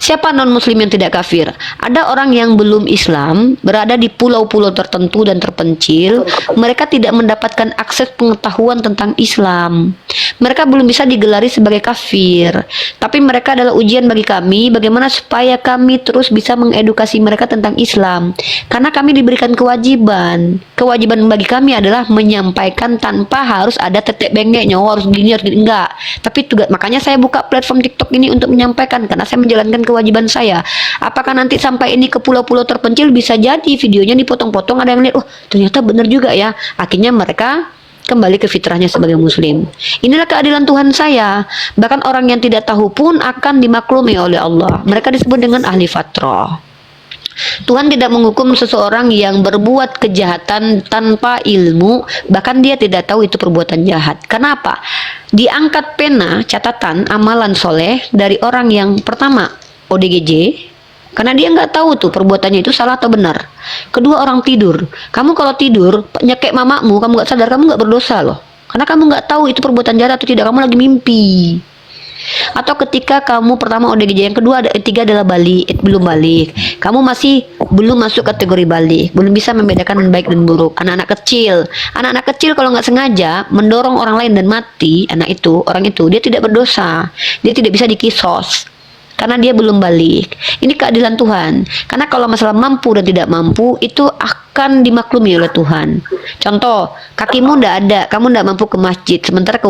Siapa non muslim yang tidak kafir? Ada orang yang belum Islam, berada di pulau-pulau tertentu dan terpencil, mereka tidak mendapatkan akses pengetahuan tentang Islam. Mereka belum bisa digelari sebagai kafir. Tapi mereka adalah ujian bagi kami, bagaimana supaya kami terus bisa mengedukasi mereka tentang Islam. Karena kami diberikan kewajiban. Kewajiban bagi kami adalah menyampaikan tanpa harus ada tetek bengek, nyawa harus gini, harus gini. Enggak. Tapi makanya saya buka platform TikTok ini untuk menyampaikan, karena saya menjalankan kewajiban saya. Apakah nanti sampai ini ke pulau-pulau terpencil, bisa jadi videonya dipotong-potong, ada yang lihat, oh ternyata benar juga ya. Akhirnya mereka kembali ke fitrahnya sebagai muslim. Inilah keadilan Tuhan saya. Bahkan orang yang tidak tahu pun akan dimaklumi oleh Allah. Mereka disebut dengan ahli fatrah. Tuhan tidak menghukum seseorang yang berbuat kejahatan tanpa ilmu, bahkan dia tidak tahu itu perbuatan jahat. Kenapa? Diangkat pena catatan amalan soleh dari orang yang pertama ODGJ, karena dia nggak tahu tuh perbuatannya itu salah atau benar. Kedua, orang tidur. Kamu kalau tidur nyekek mamamu, kamu nggak sadar, kamu nggak berdosa loh, karena kamu nggak tahu itu perbuatan jahat atau tidak, kamu lagi mimpi. Atau ketika kamu pertama ODGJ, yang kedua tiga adalah balik, belum balik, kamu masih belum masuk kategori balik, belum bisa membedakan baik dan buruk. Anak-anak kecil kalau nggak sengaja mendorong orang lain dan mati, orang itu dia tidak berdosa, dia tidak bisa dikisos. karena dia belum balik. Ini keadilan Tuhan. Karena kalau masalah mampu dan tidak mampu itu akan dimaklumi oleh Tuhan. Contoh, kakimu ndak ada, kamu ndak mampu ke masjid, sementara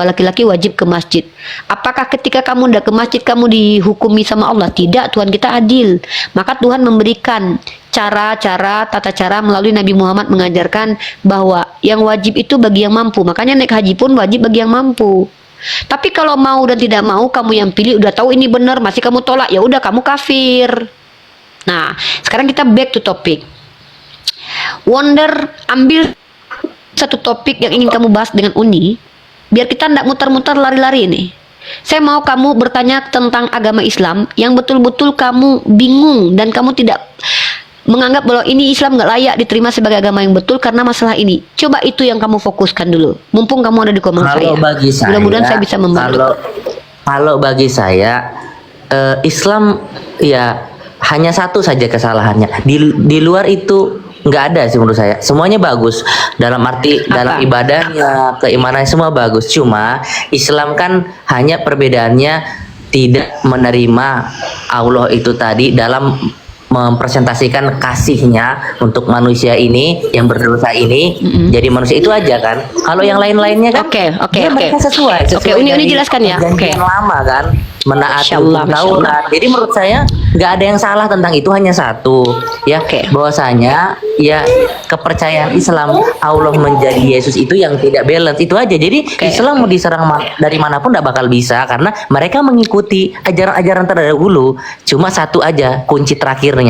laki-laki wajib ke masjid. Apakah ketika kamu ndak ke masjid kamu dihukumi sama Allah? Tidak, Tuhan kita adil. Maka Tuhan memberikan cara-cara, tata cara melalui Nabi Muhammad mengajarkan bahwa yang wajib itu bagi yang mampu. Makanya naik haji pun wajib bagi yang mampu. Tapi kalau mau dan tidak mau, kamu yang pilih, udah tahu ini benar masih kamu tolak, ya udah kamu kafir. Nah, sekarang kita back to topic. Wonder, ambil satu topik yang ingin kamu bahas dengan Uni, biar kita tidak muter-muter lari-lari nih. Saya mau kamu bertanya tentang agama Islam yang betul-betul kamu bingung dan kamu tidak menganggap bahwa ini Islam nggak layak diterima sebagai agama yang betul karena masalah ini. Coba itu yang kamu fokuskan dulu. Mumpung kamu ada di komen saya. Bagi saya, mudah-mudahan saya bisa membantu. Kalau bagi saya Islam ya hanya satu saja kesalahannya. Di luar itu nggak ada sih menurut saya. Semuanya bagus. Dalam arti dalam ibadahnya, keimanan semua bagus. Cuma Islam kan hanya perbedaannya tidak menerima Allah itu tadi dalam mempresentasikan kasihnya untuk manusia ini yang berdosa ini jadi manusia itu aja kan. Kalau yang lain-lainnya kan mereka sesuai Uni jelaskan ya. Perjanjian lama kan, menaati Masya Taurat. Allah. Jadi menurut saya nggak ada yang salah tentang itu, hanya satu ya, bahwasanya ya kepercayaan Islam Allah menjadi Yesus itu yang tidak balance itu aja. Jadi Islam mau diserang dari manapun nggak bakal bisa karena mereka mengikuti ajaran-ajaran terdahulu. Cuma satu aja kunci terakhirnya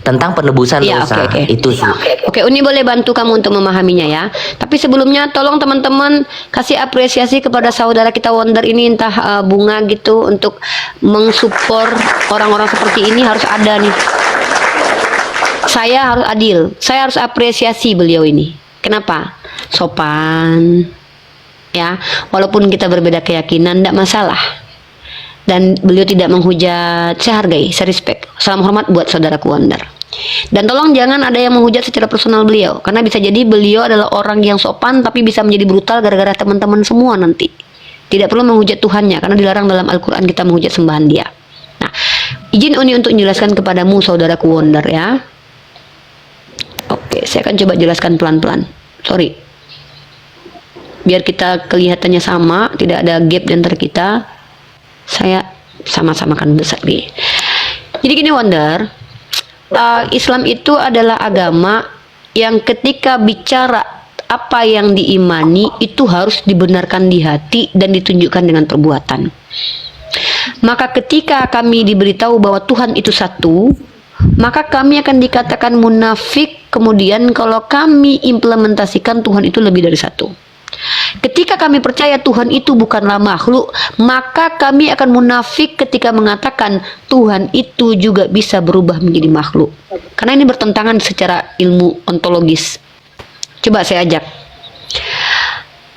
tentang penebusan dosa. Itu sih. Oke, Uni boleh bantu kamu untuk memahaminya ya. Tapi sebelumnya tolong teman-teman kasih apresiasi kepada saudara kita Wonder ini, entah bunga gitu untuk mensupport orang-orang seperti ini. Harus ada nih. Saya harus adil. Saya harus apresiasi beliau ini. Kenapa? Sopan. Ya, walaupun kita berbeda keyakinan tidak masalah. Dan beliau tidak menghujat. Saya hargai, saya respect. Salam hormat buat saudaraku Wonder. Dan tolong jangan ada yang menghujat secara personal beliau, karena bisa jadi beliau adalah orang yang sopan tapi bisa menjadi brutal gara-gara teman-teman semua nanti. Tidak perlu menghujat Tuhannya, karena dilarang dalam Al-Quran kita menghujat sembahan dia. Nah, izin Uni untuk menjelaskan kepadamu saudaraku Wonder ya. Oke, saya akan coba jelaskan pelan-pelan. Sorry. Biar kita kelihatannya sama, tidak ada gap di antara kita. Saya sama-sama kan besar nih. Jadi gini Wonder, Islam itu adalah agama yang ketika bicara apa yang diimani itu harus dibenarkan di hati dan ditunjukkan dengan perbuatan. Maka ketika kami diberitahu bahwa Tuhan itu satu, maka kami akan dikatakan munafik kemudian kalau kami implementasikan Tuhan itu lebih dari satu. Ketika kami percaya Tuhan itu bukanlah makhluk, maka kami akan munafik ketika mengatakan Tuhan itu juga bisa berubah menjadi makhluk. Karena ini bertentangan secara ilmu ontologis. Coba saya ajak.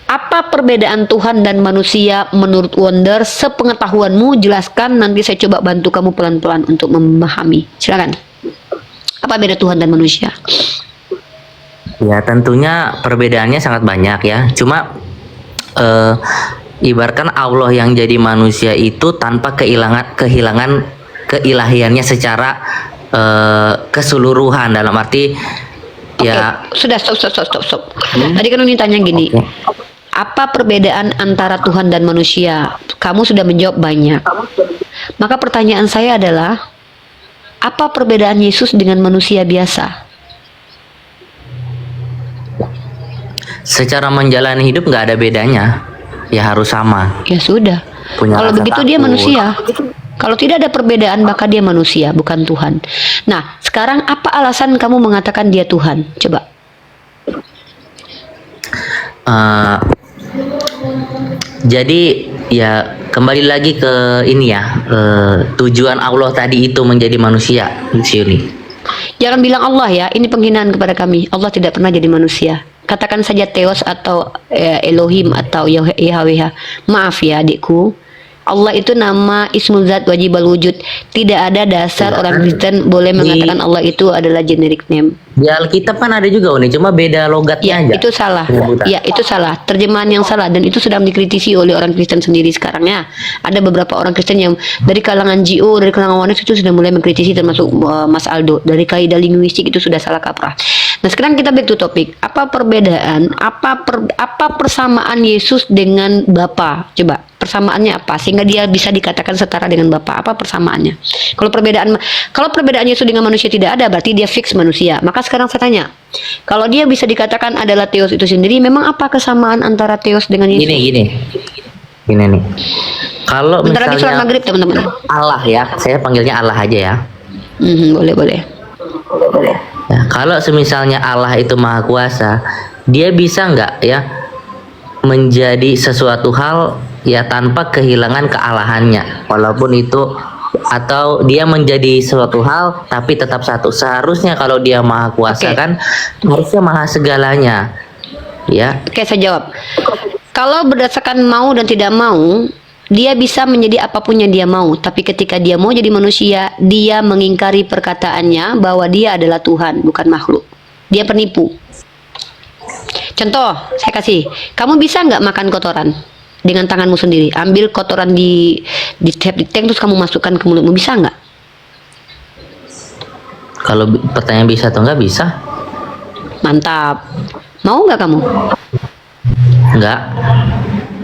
Apa perbedaan Tuhan dan manusia menurut Wonder? Sepengetahuanmu jelaskan, nanti saya coba bantu kamu pelan-pelan untuk memahami. Silakan. Apa beda Tuhan dan manusia? Ya tentunya perbedaannya sangat banyak ya. Cuma ibaratkan Allah yang jadi manusia itu tanpa kehilangan keilahiannya secara keseluruhan, dalam arti ya. Sudah stop. Tadi kan Uni tanya gini. Apa perbedaan antara Tuhan dan manusia? Kamu sudah menjawab banyak. Maka pertanyaan saya adalah, apa perbedaan Yesus dengan manusia biasa? Secara menjalani hidup nggak ada bedanya, ya harus sama. Ya sudah. Kalau begitu dia manusia. Kalau tidak ada perbedaan maka dia manusia, bukan Tuhan. Nah, sekarang apa alasan kamu mengatakan dia Tuhan? Coba. Jadi ya kembali lagi ke ini ya, tujuan Allah tadi itu menjadi manusia di sini. Jangan bilang Allah ya, ini penghinaan kepada kami. Allah tidak pernah jadi manusia. Katakan saja Theos atau Elohim atau Yahweh. Maaf ya adikku, Allah itu nama Ismul Zat Wajibal Wujud. Tidak ada dasar orang Kristen boleh mengatakan Allah itu adalah generic name. Di Alkitab kan ada juga Uni, cuma beda logatnya Ya, aja. itu salah. Penyebutan. Ya, itu salah. Terjemahan yang salah dan itu sedang dikritisi oleh orang Kristen sendiri sekarang ya. Ada beberapa orang Kristen yang dari kalangan GO, dari kalangan Oneness itu sudah mulai mengkritisi, termasuk Mas Aldo. Dari kaidah linguistik itu sudah salah kaprah. Nah, sekarang kita back to topic. Apa perbedaan? Apa persamaan Yesus dengan Bapa? Coba, persamaannya apa sehingga dia bisa dikatakan setara dengan Bapa? Apa persamaannya? Kalau perbedaan Yesus dengan manusia tidak ada, berarti dia fix manusia. Maka sekarang saya tanya, kalau dia bisa dikatakan adalah Theos itu sendiri, memang apa kesamaan antara Theos dengan Yesus? Gini nih. Kalau Bentar lagi sholat misalnya maghrib, teman-teman. Allah ya, saya panggilnya Allah aja ya. Boleh. Ya, kalau semisalnya Allah itu maha kuasa, dia bisa nggak ya menjadi sesuatu hal ya tanpa kehilangan kealahannya, walaupun itu, atau dia menjadi suatu hal tapi tetap satu. Seharusnya kalau dia maha kuasa Oke. kan harusnya maha segalanya ya. Oke, saya jawab. Kalau berdasarkan mau dan tidak mau, dia bisa menjadi apapun yang dia mau. Tapi ketika dia mau jadi manusia, dia mengingkari perkataannya bahwa dia adalah Tuhan, bukan makhluk. Dia penipu. Contoh, saya kasih. Kamu bisa nggak makan kotoran dengan tanganmu sendiri? Ambil kotoran di tank terus kamu masukkan ke mulutmu, bisa nggak? Kalau pertanyaan bisa atau nggak, bisa. Mantap. Mau nggak kamu? Nggak.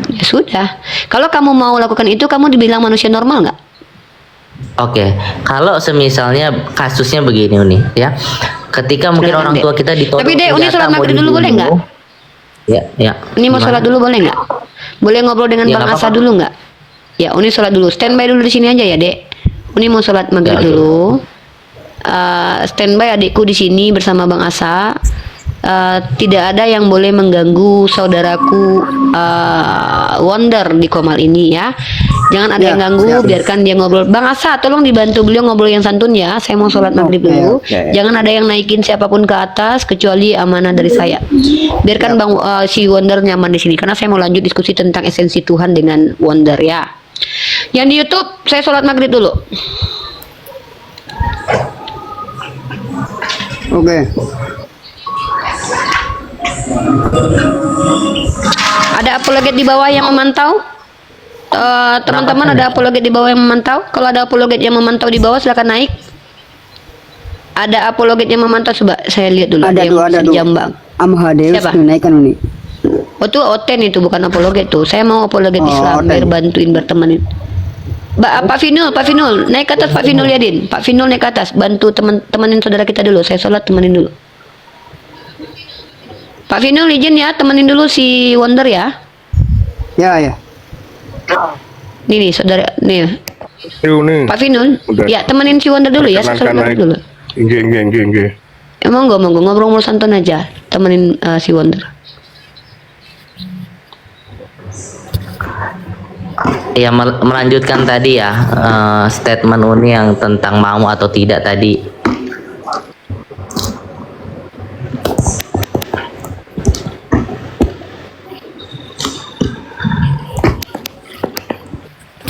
Ya sudah. Kalau kamu mau lakukan itu, kamu dibilang manusia normal nggak? Oke, kalau semisalnya kasusnya begini Uni ya, ketika mungkin Silakan, orang Dek. tua kita ditodong Tapi, Dek, Uni senjata, sholat mau maghrib dulu, boleh dibunuh. nggak? Ya. Ini mau Gimana? sholat dulu boleh nggak? Boleh ngobrol dengan Ya, Bang nggak Asa apa-apa. dulu nggak? Ya, Uni sholat dulu. Standby dulu di sini aja ya, Dek. Uni mau sholat maghrib Ya, oke. dulu. Standby adikku di sini bersama Bang Asa. Tidak ada yang boleh mengganggu saudaraku Wonder di Komal ini ya. Jangan ada Ya, yang ganggu, siap. biarkan dia ngobrol. Bang Asa, tolong dibantu beliau ngobrol yang santun ya. Saya mau sholat maghrib Oke, dulu. oke. Jangan ada yang naikin siapapun ke atas kecuali amanah dari saya. Biarkan Bang si Wonder nyaman di sini karena saya mau lanjut diskusi tentang esensi Tuhan dengan Wonder ya. Yang di YouTube saya sholat maghrib dulu. Oke. Ada apologet di bawah yang memantau? Teman-teman ada apologet di bawah yang memantau? Kalau ada apologet yang memantau di bawah silakan naik. Ada apologet yang memantau, coba saya lihat dulu. Ada yang dua, ada di dua. Jambang. Amadeus Siapa? tunaikan Uni. Oh itu Oten itu bukan apologet tuh. Saya mau apologet Oh, Islam Oten. biar bantuin berteman. Pak Finul, naik ke atas Pak Finul Yadin. Pak Finul naik ke atas, bantu temenin saudara kita dulu. Saya sholat temenin dulu. Pak Finul izin ya, temenin dulu si Wonder ya. Ya. Nih saudara, nih Nih, Pak Finul. Udah. Ya temenin si Wonder dulu ya. Saya sholat perkenalkan maghrib naik. dulu. Inggih. Emang monggo ngobrol santun aja, temenin si Wonder. Ya, melanjutkan tadi ya, statement Uni yang tentang mau atau tidak tadi.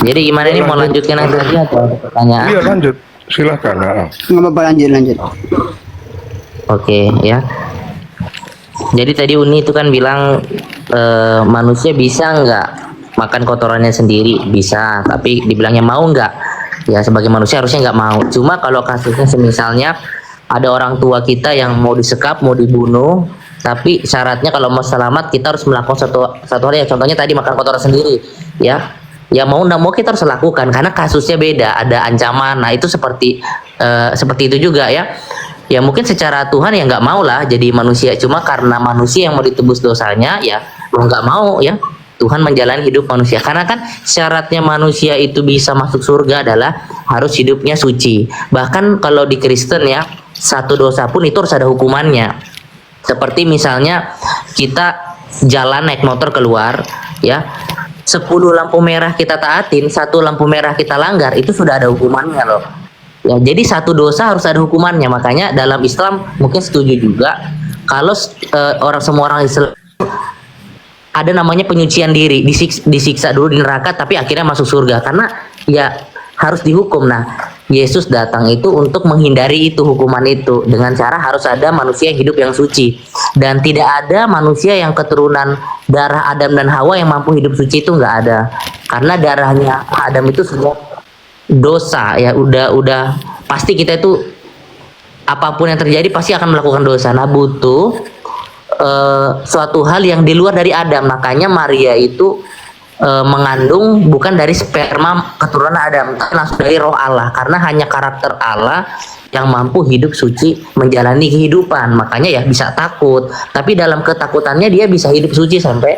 Jadi gimana ini, mau lanjutkan yang tadi atau pertanyaan? Iya lanjut, silahkan. Nggak apa-apa, lanjut. Oke ya. Jadi tadi Uni itu kan bilang manusia bisa nggak makan kotorannya sendiri? Bisa, tapi dibilangnya mau nggak? Ya sebagai manusia harusnya nggak mau. Cuma kalau kasusnya semisalnya ada orang tua kita yang mau disekap, mau dibunuh, tapi syaratnya kalau mau selamat kita harus melakukan satu hal ya. Contohnya tadi makan kotoran sendiri, ya. Ya mau nggak mau kita harus lakukan karena kasusnya beda, ada ancaman. Nah itu seperti itu juga ya. Ya mungkin secara Tuhan ya nggak mau lah jadi manusia, cuma karena manusia yang mau ditebus dosanya ya mau nggak mau ya Tuhan menjalani hidup manusia, karena kan syaratnya manusia itu bisa masuk surga adalah harus hidupnya suci. Bahkan kalau di Kristen ya, satu dosa pun itu harus ada hukumannya. Seperti misalnya kita jalan naik motor keluar ya, 10 lampu merah kita taatin, 1 lampu merah kita langgar, itu sudah ada hukumannya loh. Ya, jadi satu dosa harus ada hukumannya. Makanya dalam Islam mungkin setuju juga kalau semua orang Islam ada namanya penyucian diri, disiksa dulu di neraka tapi akhirnya masuk surga karena ya harus dihukum. Nah, Yesus datang itu untuk menghindari itu hukuman itu dengan cara harus ada manusia yang hidup yang suci, dan tidak ada manusia yang keturunan darah Adam dan Hawa yang mampu hidup suci, itu nggak ada, karena darahnya Adam itu sudah dosa ya, udah pasti kita itu apapun yang terjadi pasti akan melakukan dosa. Nah, butuh suatu hal yang di luar dari Adam. Makanya Maria itu mengandung bukan dari sperma keturunan Adam, tapi langsung dari roh Allah, karena hanya karakter Allah yang mampu hidup suci menjalani kehidupan. Makanya ya bisa takut, tapi dalam ketakutannya dia bisa hidup suci sampai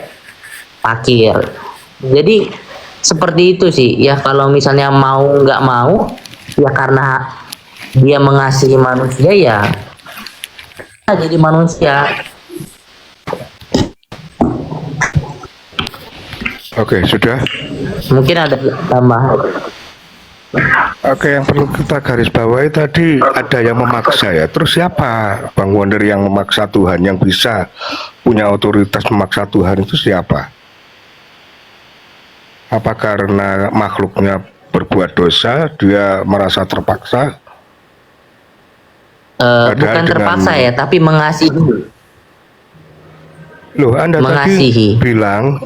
akhir. Jadi seperti itu sih ya, kalau misalnya mau nggak mau ya karena dia mengasihi manusia ya jadi manusia. Oke, sudah. Mungkin ada tambahan. Oke, yang perlu kita garis bawahi tadi ada yang memaksa ya. Terus siapa Bang Wonder yang memaksa Tuhan, yang bisa punya otoritas memaksa Tuhan itu siapa? Apa karena makhluknya berbuat dosa, dia merasa terpaksa? Bukan terpaksa ya, tapi mengasihi. Loh, Mengasihi.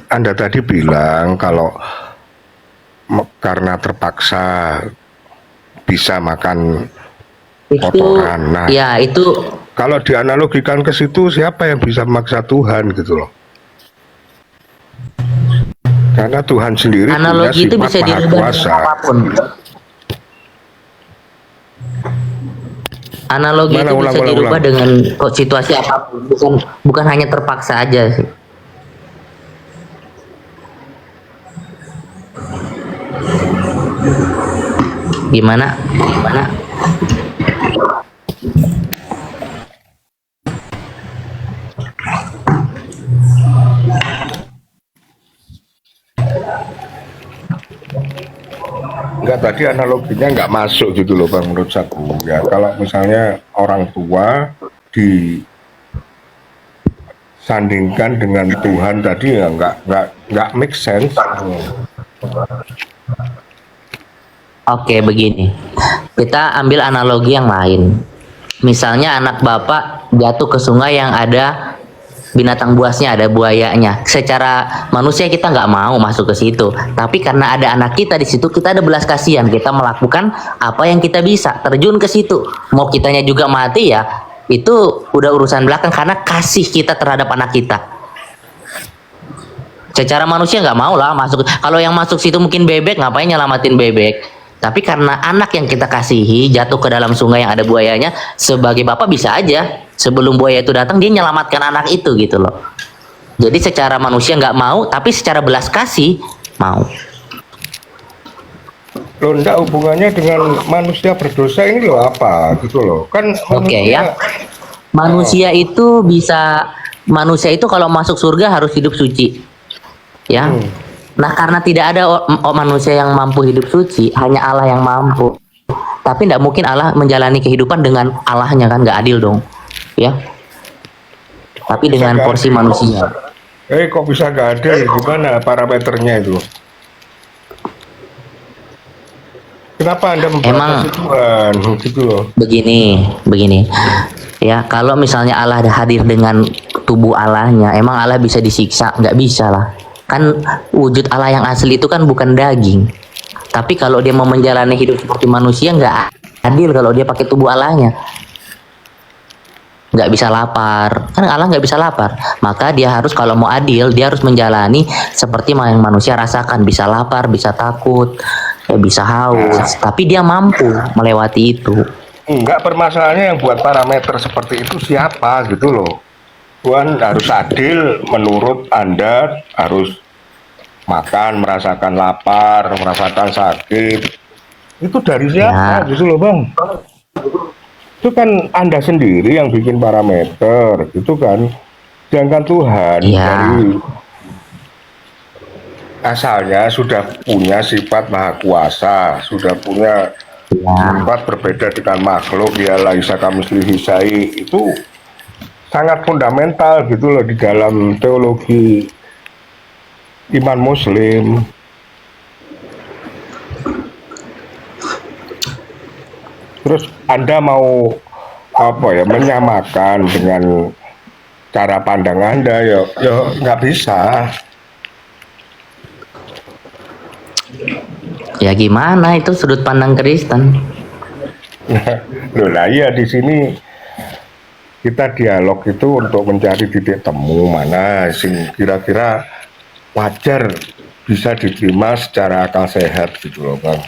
Anda tadi bilang kalau karena terpaksa bisa makan Itu kotoran. Nah, ya itu kalau dianalogikan ke situ, siapa yang bisa memaksa Tuhan gitu loh? Karena Tuhan sendiri punya analogi itu sifat bisa maha dirubah kuasa. dengan apapun. Analogi Mana, itu ulang, bisa ulang, dirubah ulang. dengan situasi apapun, bukan hanya terpaksa aja sih. Gimana? Enggak, tadi analoginya nggak masuk gitu loh Bang, menurut aku ya. Kalau misalnya orang tua disandingkan dengan Tuhan tadi ya nggak make sense. Oke, begini. Kita ambil analogi yang lain. Misalnya anak bapak jatuh ke sungai yang ada binatang buasnya, ada buayanya. Secara manusia kita nggak mau masuk ke situ. Tapi karena ada anak kita di situ, kita ada belas kasihan. Kita melakukan apa yang kita bisa, terjun ke situ. Mau kitanya juga mati ya, itu udah urusan belakang karena kasih kita terhadap anak kita. Secara manusia nggak mau lah masuk. Kalau yang masuk situ mungkin bebek, ngapain nyelamatin bebek? Tapi karena anak yang kita kasihi jatuh ke dalam sungai yang ada buayanya, sebagai bapak bisa aja sebelum buaya itu datang dia nyelamatkan anak itu gitu loh. Jadi secara manusia nggak mau, tapi secara belas kasih mau. Loh, enggak, hubungannya dengan manusia berdosa ini loh apa gitu loh. Kan Oke ya. Manusia itu kalau masuk surga harus hidup suci. Ya. Nah, karena tidak ada manusia yang mampu hidup suci, hanya Allah yang mampu. Tapi tidak mungkin Allah menjalani kehidupan dengan Allahnya, kan nggak adil dong, ya. Tapi dengan porsi manusia. kok bisa nggak adil? Gimana parameternya itu? Kenapa Anda membatasi Tuhan gitu loh? Begini. Ya, kalau misalnya Allah hadir dengan tubuh Allahnya, emang Allah bisa disiksa? Nggak bisa lah. Kan wujud Allah yang asli itu kan bukan daging. Tapi kalau dia mau menjalani hidup seperti manusia, nggak adil kalau dia pakai tubuh Allahnya. Nggak bisa lapar. Kan Allah nggak bisa lapar. Maka dia harus, kalau mau adil, dia harus menjalani seperti yang manusia rasakan. Bisa lapar, bisa takut, ya bisa haus. Tapi dia mampu melewati itu. Enggak, permasalahannya yang buat parameter seperti itu siapa gitu loh. Tuhan harus adil, menurut Anda harus makan, merasakan lapar, merasakan sakit. Itu dari siapa gitu loh Bang? Itu kan Anda sendiri yang bikin parameter, itu kan. Sedangkan Tuhan dari asalnya sudah punya sifat maha kuasa, sudah punya sifat berbeda dengan makhluk, ya laisa kamitslihi syai'. Itu sangat fundamental gitu loh di dalam teologi iman Muslim. Terus Anda mau apa ya, menyamakan dengan cara pandang Anda, ya nggak bisa. Ya gimana, itu sudut pandang Kristen. Loh lah, iya di sini kita dialog itu untuk mencari titik temu mana sing kira-kira wajar bisa diterima secara akal sehat gitu loh Bang.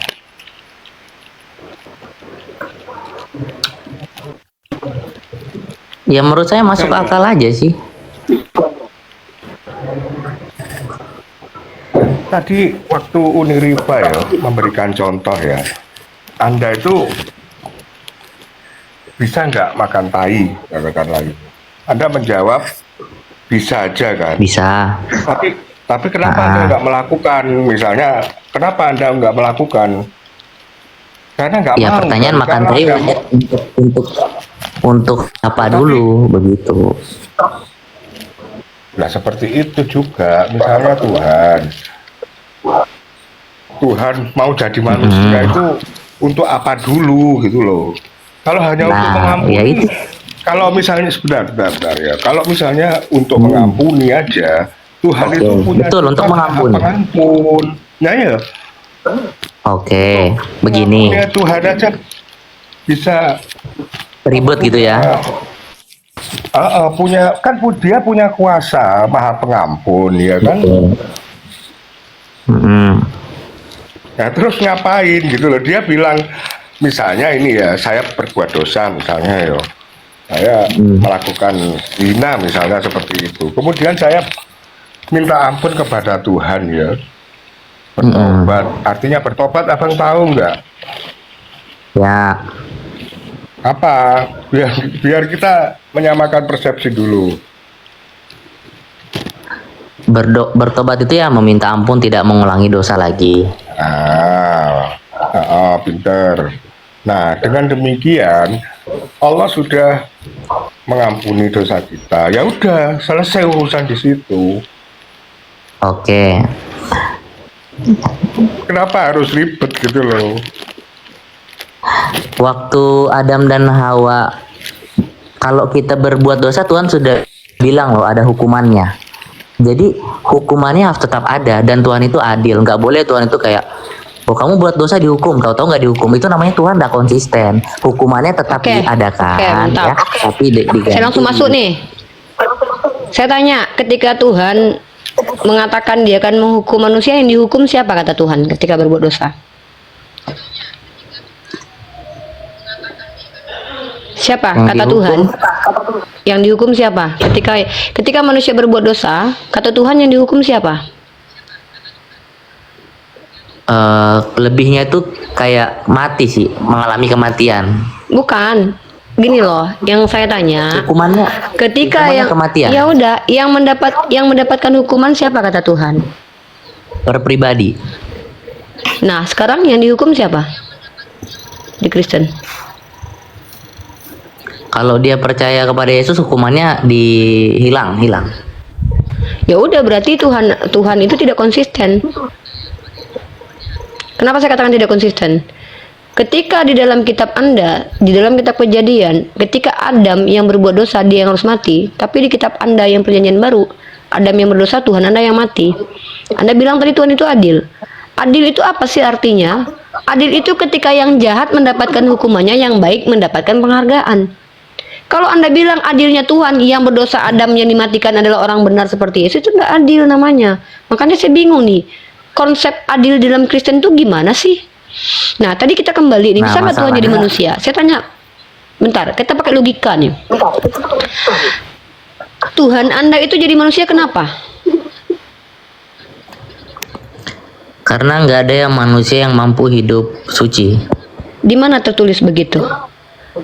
Ya menurut saya masuk akal aja sih. Tadi waktu Uniriba ya memberikan contoh ya, Anda itu bisa nggak makan tai, katakanlah gitu. Anda menjawab bisa aja kan. Bisa. Tapi kenapa Anda nggak melakukan? Misalnya, kenapa Anda nggak melakukan? Karena nggak Ya mau. pertanyaan kan? makan Karena tai nggak mau. untuk apa dulu begitu. Nah seperti itu juga, misalnya Tuhan mau jadi manusia itu untuk apa dulu gitu loh. Kalau hanya untuk Nah, mengampuni, ya itu. kalau misalnya sebentar ya, kalau misalnya untuk mengampuni aja, Tuhan Oke, itu punya betul, untuk sifat mengampuni. pengampun. Nah ya, Oke, begini. ya Tuhan aja bisa Ribet gitu ya. punya kan dia punya kuasa maha pengampun ya kan. Nah terus ngapain gitu loh, dia bilang misalnya ini ya, saya berbuat dosa misalnya ya, saya melakukan zina misalnya seperti itu, kemudian saya minta ampun kepada Tuhan ya, bertobat. Artinya bertobat, abang tahu nggak Ya, apa? Biar kita menyamakan persepsi dulu. bertobat itu ya meminta ampun, tidak mengulangi dosa lagi. Pinter. Nah, dengan demikian Allah sudah mengampuni dosa kita. Ya udah, selesai urusan di situ. Oke. Kenapa harus ribet gitu loh? Waktu Adam dan Hawa, kalau kita berbuat dosa, Tuhan sudah bilang loh ada hukumannya. Jadi hukumannya harus tetap ada, dan Tuhan itu adil. Nggak boleh Tuhan itu kayak, oh kamu buat dosa dihukum, tahu-tahu nggak dihukum. Itu namanya Tuhan nggak konsisten. Hukumannya tetap diadakan, mantap. ya. Tapi diganti. Saya langsung masuk nih. Saya tanya, ketika Tuhan mengatakan dia akan menghukum manusia, yang dihukum siapa kata Tuhan ketika berbuat dosa? Siapa Yang kata dihukum? Tuhan? Yang dihukum siapa? Ketika manusia berbuat dosa, kata Tuhan yang dihukum siapa? Lebihnya itu kayak mati sih, mengalami kematian. Bukan. Gini loh, yang saya tanya, Hukumannya ketika kematian. ya udah, yang mendapatkan hukuman siapa kata Tuhan? Per pribadi. Nah, sekarang yang dihukum siapa? Di Kristen. Kalau dia percaya kepada Yesus, hukumannya hilang. Ya udah, berarti Tuhan itu tidak konsisten. Kenapa saya katakan tidak konsisten? Ketika di dalam kitab Anda, di dalam kitab Kejadian, ketika Adam yang berbuat dosa dia yang harus mati, tapi di kitab Anda yang perjanjian baru, Adam yang berdosa, Tuhan Anda yang mati. Anda bilang tadi Tuhan itu adil. Adil itu apa sih artinya? Adil itu ketika yang jahat mendapatkan hukumannya, yang baik mendapatkan penghargaan. Kalau Anda bilang adilnya Tuhan, yang berdosa Adam yang dimatikan adalah orang benar seperti Yesus, itu nggak adil namanya. Makanya saya bingung nih, konsep adil dalam Kristen itu gimana sih? Nah, tadi kita kembali nih, bisa nggak Tuhan jadi manusia? Saya tanya, bentar, kita pakai logika nih. Tuhan Anda itu jadi manusia kenapa? Karena nggak ada yang manusia yang mampu hidup suci. Di mana tertulis begitu?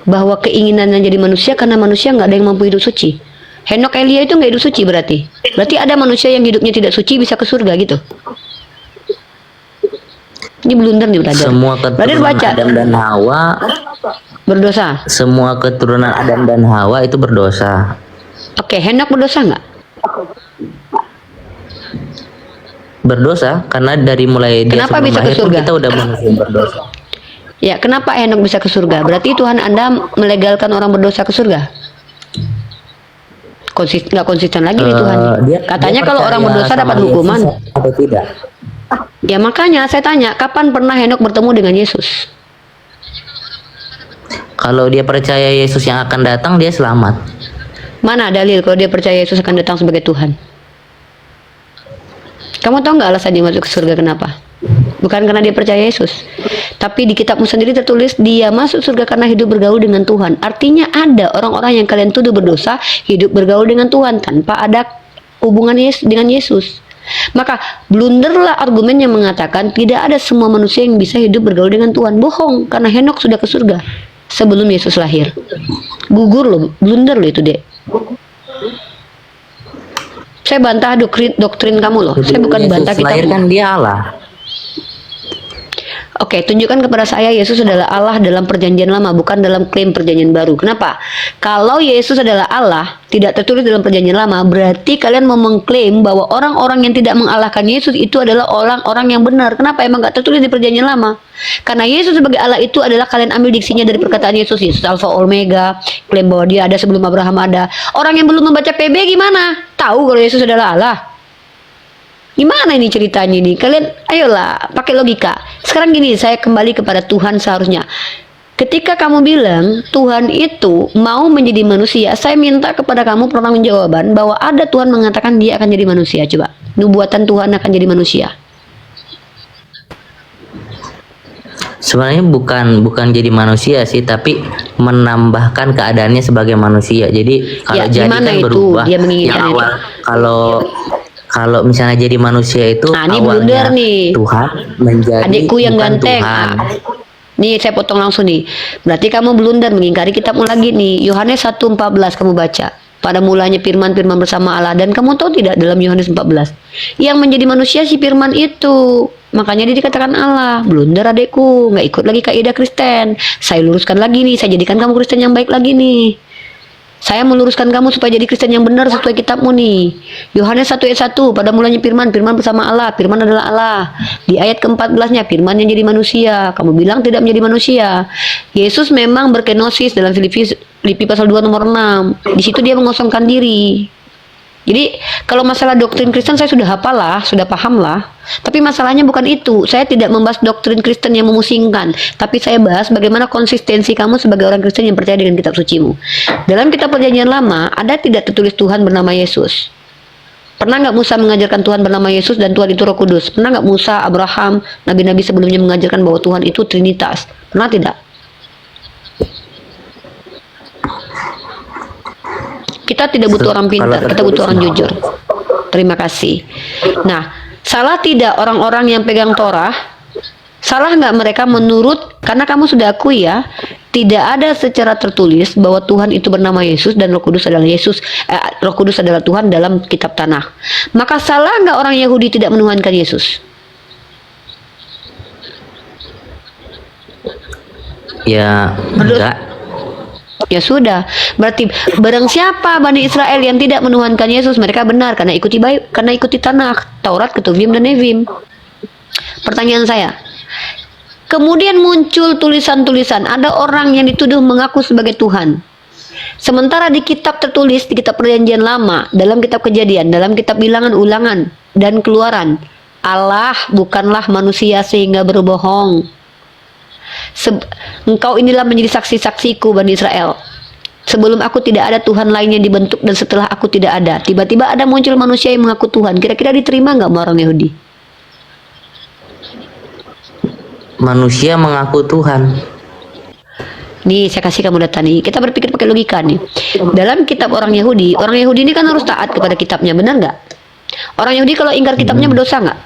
Bahwa keinginannya jadi manusia karena manusia nggak ada yang mampu hidup suci. Henok Elia itu nggak hidup suci berarti. Berarti ada manusia yang hidupnya tidak suci bisa ke surga gitu. Ini blunder nih belajar. Semua keturunan baca. Adam dan Hawa Berdosa. Semua keturunan Adam dan Hawa itu berdosa. Oke, Henok berdosa nggak? Berdosa karena dari mulai dia Kenapa sebelum bisa ke lahir pun surga? kita udah manusia berdosa. Ya, kenapa Henok bisa ke surga? Berarti Tuhan Anda melegalkan orang berdosa ke surga? Nggak konsisten lagi nih Tuhan. Katanya kalau orang berdosa dapat hukuman. Atau tidak? Ya makanya saya tanya, kapan pernah Henok bertemu dengan Yesus? Kalau dia percaya Yesus yang akan datang, dia selamat. Mana dalil kalau dia percaya Yesus akan datang sebagai Tuhan? Kamu tahu nggak alasan dia masuk ke surga kenapa? Bukan karena dia percaya Yesus, tapi di kitabmu sendiri tertulis dia masuk surga karena hidup bergaul dengan Tuhan. Artinya ada orang-orang yang kalian tuduh berdosa hidup bergaul dengan Tuhan tanpa ada hubungan dengan Yesus. Maka blunderlah argumen yang mengatakan tidak ada semua manusia yang bisa hidup bergaul dengan Tuhan. Bohong, karena Henok sudah ke surga sebelum Yesus lahir. Gugur loh, blunder loh itu dek. Saya bantah doktrin kamu loh. Saya bukan bantah Yesus lahir kitabmu. kan dia Allah. Oke, tunjukkan kepada saya Yesus adalah Allah dalam perjanjian lama, bukan dalam klaim perjanjian baru. Kenapa? Kalau Yesus adalah Allah, tidak tertulis dalam perjanjian lama, berarti kalian mau mengklaim bahwa orang-orang yang tidak mengalahkan Yesus itu adalah orang-orang yang benar. Kenapa? Emang gak tertulis di perjanjian lama? Karena Yesus sebagai Allah itu adalah kalian ambil diksinya dari perkataan Yesus. Yesus Alfa Omega, klaim bahwa dia ada sebelum Abraham ada. Orang yang belum membaca PB gimana? Tahu kalau Yesus adalah Allah? Gimana ini ceritanya ini? Kalian ayolah pakai logika. Sekarang gini, saya kembali kepada Tuhan seharusnya. Ketika kamu bilang Tuhan itu mau menjadi manusia, saya minta kepada kamu pertanggungjawaban bahwa ada Tuhan mengatakan dia akan jadi manusia. Coba, nubuatan Tuhan akan jadi manusia. Sebenarnya bukan jadi manusia sih, tapi menambahkan keadaannya sebagai manusia. Jadi kalau Ya, jadi gimana kan itu? berubah. Dia menginginkan Yang awal, kalau misalnya jadi manusia itu Ini blunder awalnya nih. Tuhan menjadi Adikku yang bukan ganteng. Tuhan. Nih saya potong langsung nih. Berarti kamu blunder mengingkari kitabmu lagi nih. Yohanes 1:14 kamu baca. Pada mulanya firman bersama Allah, dan kamu tahu tidak dalam Yohanes 14 yang menjadi manusia si firman itu. Makanya dia dikatakan Allah. Blunder adekku, nggak ikut lagi kaidah Kristen. Saya luruskan lagi nih, saya jadikan kamu Kristen yang baik lagi nih. Saya meluruskan kamu supaya jadi Kristen yang benar sesuai kitabmu nih. Yohanes 1 ayat 1, pada mulanya firman bersama Allah, firman adalah Allah. Di ayat ke-14-nya, firman yang jadi manusia. Kamu bilang tidak menjadi manusia. Yesus memang berkenosis dalam Filipi pasal 2 nomor 6. Di situ dia mengosongkan diri. Jadi kalau masalah doktrin Kristen saya sudah hafal lah, sudah paham lah. Tapi masalahnya bukan itu. Saya tidak membahas doktrin Kristen yang memusingkan, tapi saya bahas bagaimana konsistensi kamu sebagai orang Kristen yang percaya dengan kitab sucimu. Dalam kitab perjanjian lama ada tidak tertulis Tuhan bernama Yesus? Pernah nggak Musa mengajarkan Tuhan bernama Yesus dan Tuhan itu Roh Kudus? Pernah nggak Musa, Abraham, nabi-nabi sebelumnya mengajarkan bahwa Tuhan itu Trinitas? Pernah tidak? Kita tidak butuh orang pintar, kita butuh orang jujur. Terima kasih. Nah, salah tidak orang-orang yang pegang Torah? Salah nggak mereka menurut, karena kamu sudah akui ya, tidak ada secara tertulis bahwa Tuhan itu bernama Yesus dan Roh Kudus adalah Roh Kudus adalah Tuhan dalam kitab Tanakh. Maka salah nggak orang Yahudi tidak menuhankan Yesus? Ya, enggak. Ya sudah, berarti barang siapa Bani Israel yang tidak menuhankan Yesus, mereka benar karena ikuti Tanakh, Taurat, Ketuvim dan Nevim. Pertanyaan saya, kemudian muncul tulisan-tulisan, ada orang yang dituduh mengaku sebagai Tuhan. Sementara di kitab tertulis, di kitab perjanjian lama, dalam kitab Kejadian, dalam kitab Bilangan, Ulangan, dan Keluaran, Allah bukanlah manusia sehingga berbohong. Engkau inilah menjadi saksi-saksiku Bani Israel. Sebelum aku tidak ada Tuhan lain yang dibentuk, dan setelah aku tidak ada. Tiba-tiba ada muncul manusia yang mengaku Tuhan. Kira-kira diterima nggak sama orang Yahudi? Manusia mengaku Tuhan. Nih saya kasih kamu data nih. Kita berpikir pakai logika nih. Dalam kitab orang Yahudi ini kan harus taat kepada kitabnya, benar nggak? Orang Yahudi kalau ingkar kitabnya berdosa nggak?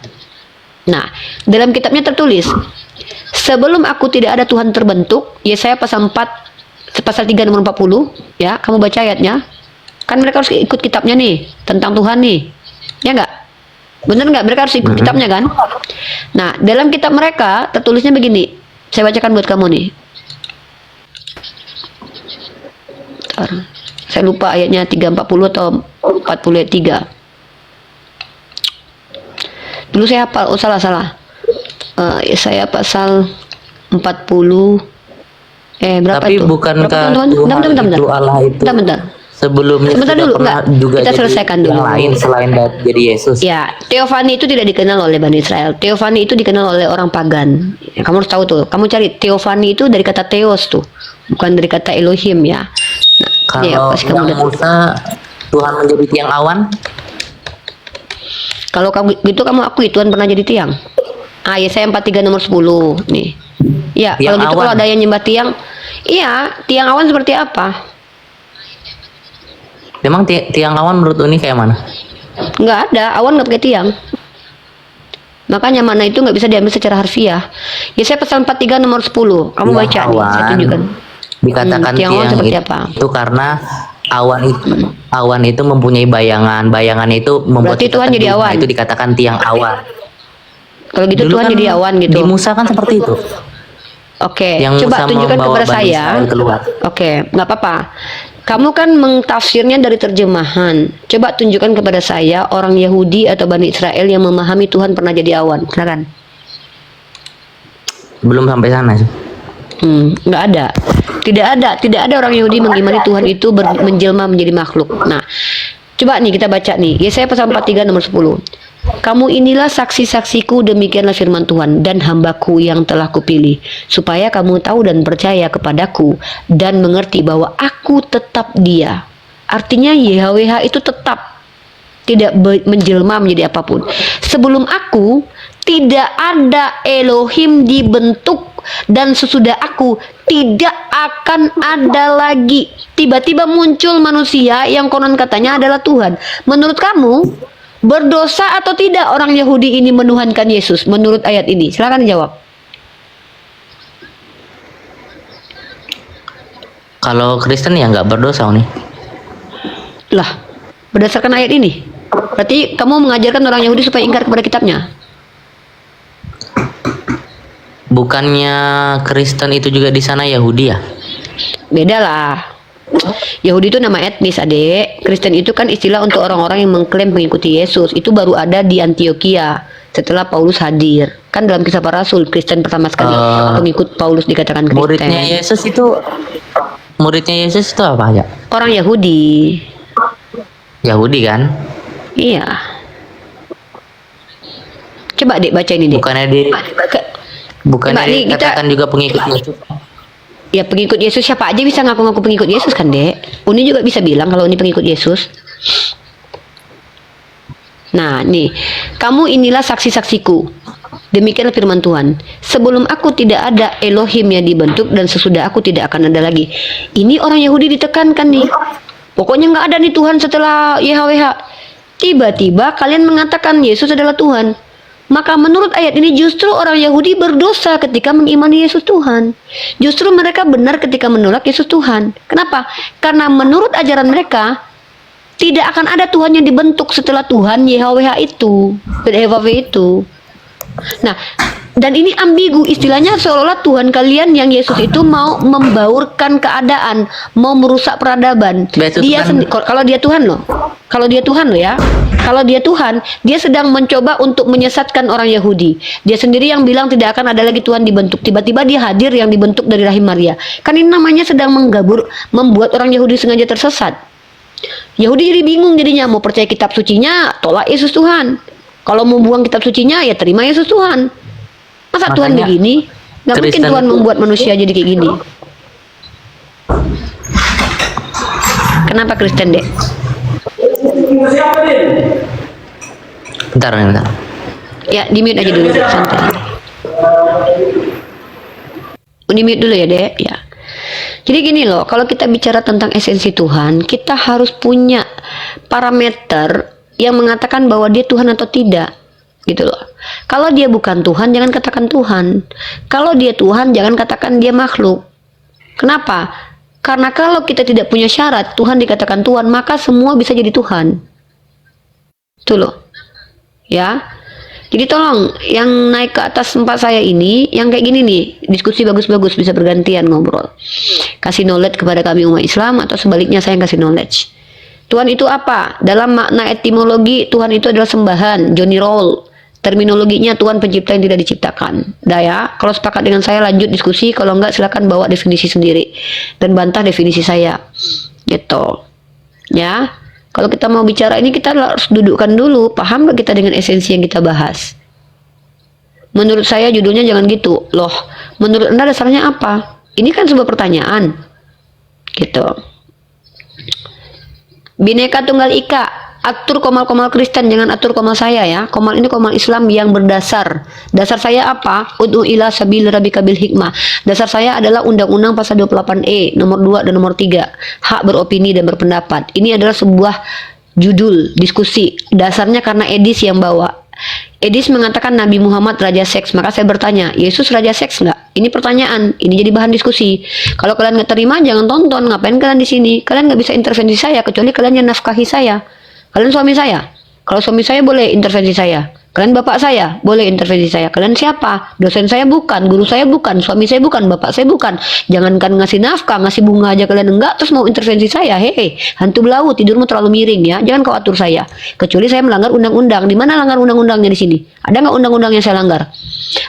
Nah, dalam kitabnya tertulis, sebelum aku tidak ada Tuhan terbentuk. Yesaya pasal 3 nomor 40, ya, kamu baca ayatnya. Kan mereka harus ikut kitabnya nih, tentang Tuhan nih. Ya enggak? Bener nggak? Mereka harus ikut kitabnya kan? Nah, dalam kitab mereka tertulisnya begini. Saya bacakan buat kamu nih. Bentar. Saya lupa ayatnya 340 atau 40 ayat 3. Dulu saya hafal, oh salah. Saya pasal berapa Tapi itu? bukankah Berapa, teman-teman? Tuhan Bentar. itu Allah itu Bentar. sebelumnya Sebentar sudah dulu, pernah enggak. juga Kita jadi selesaikan yang dulu. lain selain jadi Yesus? Ya, teofani itu tidak dikenal oleh Bani Israel. Teofani itu dikenal oleh orang pagan. Ya, kamu harus tahu tuh. Kamu cari teofani itu dari kata theos tuh, bukan dari kata Elohim ya. Nah, ini ya, Kalau pasti kamu yang udah. Musa Tuhan menjadi tiang awan, Kalau kamu gitu kamu akui Tuhan pernah jadi tiang. Yesaya 43 nomor 10 nih. Ya, Tiang kalau gitu awan. kalau ada yang nyembah tiang, iya, tiang awan seperti apa? memang tiang awan menurut Uni kayak mana? Nggak ada, awan nggak pakai tiang. Makanya mana itu nggak bisa diambil secara harfiah. Yesaya pasal 43 nomor 10. Kamu Tiang baca nih, saya awan tunjukkan. dikatakan Tiang awan tiang seperti itu, apa? itu karena awan itu mempunyai bayangan itu membuat Berarti kita Tuhan jadi teduh. Nah, awan. itu dikatakan tiang awan. Kalau gitu Dulu Tuhan kan jadi awan gitu. di Musa kan seperti itu. Oke, Yang coba Musa tunjukkan membawa kepada Bani saya. Israel keluar. Oke, nggak apa-apa. Kamu kan mengtafsirnya dari terjemahan. Coba tunjukkan kepada saya orang Yahudi atau Bani Israel yang memahami Tuhan pernah jadi awan. Silakan. Belum sampai sana sih. Nggak ada. Tidak ada orang Yahudi mengimani Tuhan itu menjelma menjadi makhluk. Nah, coba nih kita baca nih. Yesaya pasal 43 nomor 10. Kamu inilah saksi-saksiku, demikianlah firman Tuhan, dan hambaku yang telah kupilih, supaya kamu tahu dan percaya kepadaku, dan mengerti bahwa aku tetap Dia. Artinya YHWH itu tetap, tidak menjelma menjadi apapun. Sebelum aku, tidak ada Elohim dibentuk, dan sesudah aku, tidak akan ada lagi. Tiba-tiba muncul manusia yang konon katanya adalah Tuhan. Menurut kamu, berdosa atau tidak orang Yahudi ini menuhankan Yesus menurut ayat ini? Silakan jawab. Kalau Kristen ya nggak berdosa nih. Lah, berdasarkan ayat ini, berarti kamu mengajarkan orang Yahudi supaya ingkar kepada kitabnya. Bukannya Kristen itu juga di sana Yahudi ya? Beda lah. Yahudi itu nama etnis, adek. Kristen itu kan istilah untuk orang-orang yang mengklaim mengikuti Yesus. Itu baru ada di Antioquia setelah Paulus hadir. Kan dalam Kisah Para Rasul, Kristen pertama sekali pengikut Paulus dikatakan Kristen. Muridnya Yesus itu apa aja? Orang Yahudi. Yahudi kan? Iya. Coba dek baca ini dek. Bukannya Coba nih, dikatakan juga pengikut Yesus? Ya pengikut Yesus siapa aja bisa ngaku-ngaku pengikut Yesus kan dek. Uni juga bisa bilang kalau Uni pengikut Yesus. Nah nih, kamu inilah saksi-saksiku. Demikianlah firman Tuhan. Sebelum aku tidak ada Elohim yang dibentuk, dan sesudah aku tidak akan ada lagi. Ini orang Yahudi ditekankan nih. Pokoknya nggak ada nih Tuhan setelah YHWH. Tiba-tiba kalian mengatakan Yesus adalah Tuhan. Maka menurut ayat ini justru orang Yahudi berdosa ketika mengimani Yesus Tuhan. Justru mereka benar ketika menolak Yesus Tuhan. Kenapa? Karena menurut ajaran mereka tidak akan ada Tuhan yang dibentuk setelah Tuhan YHWH itu, YHWH itu. Nah, dan ini ambigu, istilahnya seolah-olah Tuhan kalian yang Yesus itu mau membaurkan keadaan, mau merusak peradaban. Dia kalau dia Tuhan loh. Kalau dia Tuhan loh ya. Kalau dia Tuhan, dia sedang mencoba untuk menyesatkan orang Yahudi. Dia sendiri yang bilang tidak akan ada lagi Tuhan dibentuk. Tiba-tiba dia hadir yang dibentuk dari rahim Maria. Kan ini namanya sedang membuat orang Yahudi sengaja tersesat. Yahudi jadi bingung jadinya, mau percaya kitab sucinya, tolak Yesus Tuhan. Kalau mau buang kitab sucinya, ya terima Yesus Tuhan. Masa Tuhan begini? Gak mungkin Tuhan membuat manusia jadi kayak gini. Kenapa Kristen dek? Bentar. Ya, di mute aja dulu, dek. Santai. Di mute dulu ya, dek. Ya. Jadi gini loh, kalau kita bicara tentang esensi Tuhan, kita harus punya parameter yang mengatakan bahwa dia Tuhan atau tidak. Gitu loh. Kalau dia bukan Tuhan, jangan katakan Tuhan. Kalau dia Tuhan, jangan katakan dia makhluk. Kenapa? Karena kalau kita tidak punya syarat Tuhan dikatakan Tuhan, maka semua bisa jadi Tuhan. Itu loh. Ya. Jadi tolong yang naik ke atas tempat saya ini, yang kayak gini nih, diskusi bagus-bagus, bisa bergantian ngobrol. Kasih knowledge kepada kami umat Islam, atau sebaliknya saya yang kasih knowledge. Tuhan itu apa? Dalam makna etimologi, Tuhan itu adalah sembahan, Johnny Roll. Terminologinya Tuhan pencipta yang tidak diciptakan. Dah ya, kalau sepakat dengan saya lanjut diskusi, kalau enggak silakan bawa definisi sendiri dan bantah definisi saya. Gitu. Ya. Kalau kita mau bicara ini kita harus dudukkan dulu, paham gak kita dengan esensi yang kita bahas? Menurut saya judulnya jangan gitu. Loh, menurut Anda dasarnya apa? Ini kan sebuah pertanyaan. Gitu. Bhinneka Tunggal Ika. Atur komal-komal Kristen, jangan atur komal saya ya. Komal ini komal Islam yang berdasar. Dasar saya apa? Ud'u ila sabil rabbika bil hikmah. Dasar saya adalah Undang-Undang pasal 28E, nomor 2 dan nomor 3. Hak beropini dan berpendapat. Ini adalah sebuah judul diskusi. Dasarnya karena Edis yang bawa. Edis mengatakan Nabi Muhammad raja seks. Maka saya bertanya, Yesus raja seks nggak? Ini pertanyaan. Ini jadi bahan diskusi. Kalau kalian nggak terima, jangan tonton. Ngapain kalian di sini? Kalian nggak bisa intervensi saya kecuali kalian yang nafkahi saya. Kalian suami saya. Kalau suami saya boleh intervensi saya. Kalian bapak saya boleh intervensi saya. Kalian siapa? Dosen saya bukan, guru saya bukan, suami saya bukan, bapak saya bukan. Jangankan ngasih nafkah, ngasih bunga aja kalian enggak, terus mau intervensi saya. Hehe, hantu belau, tidurmu terlalu miring ya. Jangan kau atur saya. Kecuali saya melanggar undang-undang. Di mana langgar undang-undangnya di sini? Ada nggak undang-undang yang saya langgar?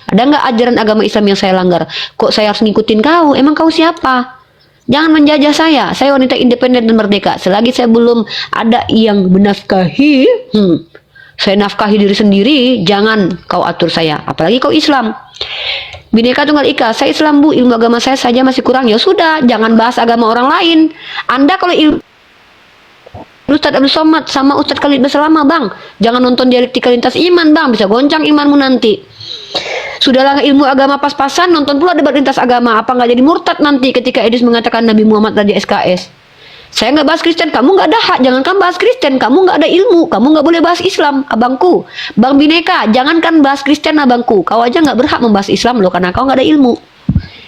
Ada nggak ajaran agama Islam yang saya langgar? Kok saya harus ngikutin kau? Emang kau siapa? Jangan menjajah saya wanita independen dan merdeka. Selagi saya belum ada yang menafkahi, saya nafkahi diri sendiri, jangan kau atur saya. Apalagi kau Islam. Bhinneka Tunggal Ika, saya Islam bu, ilmu agama saya saja masih kurang. Ya sudah, jangan bahas agama orang lain. Anda kalau Ustadz Abdul Somad sama Ustadz Khalid Basalamah bang, jangan nonton dialektika lintas iman bang, bisa goncang imanmu nanti. Sudahlah ilmu agama pas-pasan, nonton pula debat lintas agama. Apa nggak jadi murtad nanti ketika Edis mengatakan Nabi Muhammad raja SKS? Saya nggak bahas Kristen, kamu nggak ada hak. Jangankan bahas Kristen, kamu nggak ada ilmu, kamu nggak boleh bahas Islam, abangku. Bang Bhinneka, jangankan bahas Kristen, abangku. Kau aja nggak berhak membahas Islam loh, karena kau nggak ada ilmu.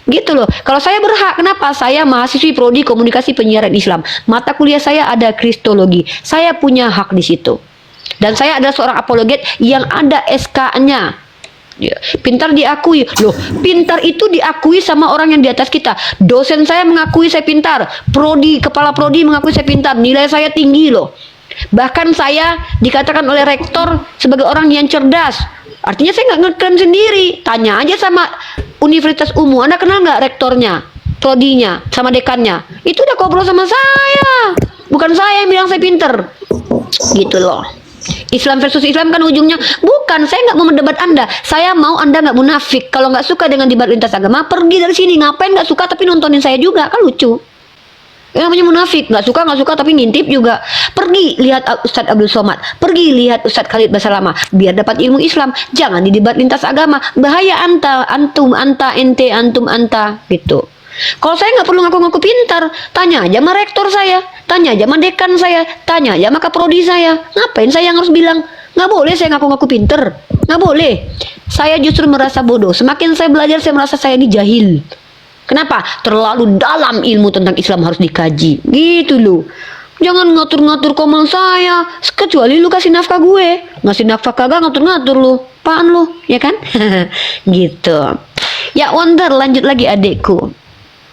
Gitu loh. Kalau saya berhak, kenapa? Saya mahasiswi prodi komunikasi penyiaran Islam. Mata kuliah saya ada kristologi. Saya punya hak di situ. Dan saya adalah seorang apologet yang ada SK-nya. Ya, pintar diakui loh, pintar itu diakui sama orang yang di atas kita. Dosen saya mengakui saya pintar, kepala prodi mengakui saya pintar, nilai saya tinggi loh. Bahkan saya dikatakan oleh rektor sebagai orang yang cerdas. Artinya saya nggak ngeklaim sendiri. Tanya aja sama Universitas Unmu, Anda kenal nggak rektornya, prodinya, sama dekannya? Itu udah ngobrol sama saya, bukan saya yang bilang saya pintar. Gitu loh. Islam versus Islam kan ujungnya bukan, saya nggak mau mendebat Anda, saya mau Anda nggak munafik. Kalau nggak suka dengan debat lintas agama, pergi dari sini. Ngapain nggak suka tapi nontonin saya juga, kan lucu. Yang namanya munafik, nggak suka tapi ngintip juga. Pergi lihat Ustadz Abdul Somad, pergi lihat Ustadz Khalid Basalamah, biar dapat ilmu Islam. Jangan di debat lintas agama, bahaya antum anta gitu. Kalau saya nggak perlu ngaku-ngaku pintar, tanya aja sama rektor saya, tanya aja sama dekan saya, tanya aja sama kaprodi saya. Ngapain saya yang harus bilang? Nggak boleh saya ngaku-ngaku pintar, nggak boleh. Saya justru merasa bodoh. Semakin saya belajar, saya merasa saya ini jahil. Kenapa? Terlalu dalam ilmu tentang Islam harus dikaji. Gitu loh. Jangan ngatur-ngatur komal saya. Kecuali lu kasih nafkah gue. Ngasih nafkah kagak ngatur-ngatur lu. Apaan lu? Ya kan? Gitu. Ya Wonder, lanjut lagi adekku.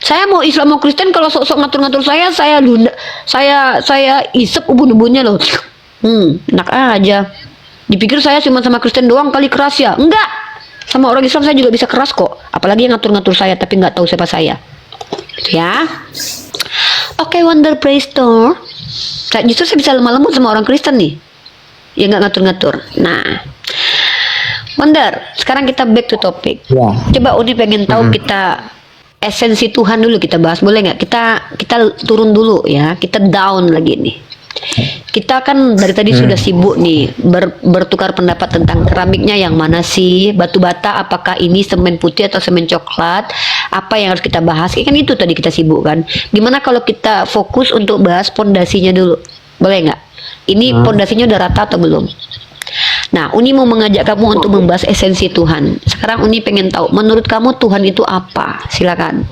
Saya mau Islam mau Kristen, kalau sok-sok ngatur-ngatur saya isep ubun-ubunnya loh. Enak aja. Dipikir saya cuma sama Kristen doang kali keras ya? Enggak. Sama orang Islam saya juga bisa keras kok. Apalagi yang ngatur-ngatur saya tapi nggak tahu siapa saya. Ya. Oke, Wonder Praise Store. Justru saya bisa lemah lembut sama orang Kristen nih. Ya nggak ngatur-ngatur. Nah, Wonder, sekarang kita back to topic. Ya. Coba Uni pengen tahu kita esensi Tuhan dulu kita bahas, boleh nggak? Kita turun dulu ya, kita down lagi nih. Kita kan dari tadi sudah sibuk nih bertukar pendapat tentang keramiknya yang mana sih, batu bata apakah ini semen putih atau semen coklat, apa yang harus kita bahas, kan itu tadi kita sibuk kan. Gimana kalau kita fokus untuk bahas pondasinya dulu, boleh nggak? Ini pondasinya udah rata atau belum? Nah, Uni mau mengajak kamu untuk membahas esensi Tuhan. Sekarang Uni pengen tahu, menurut kamu Tuhan itu apa? Silakan.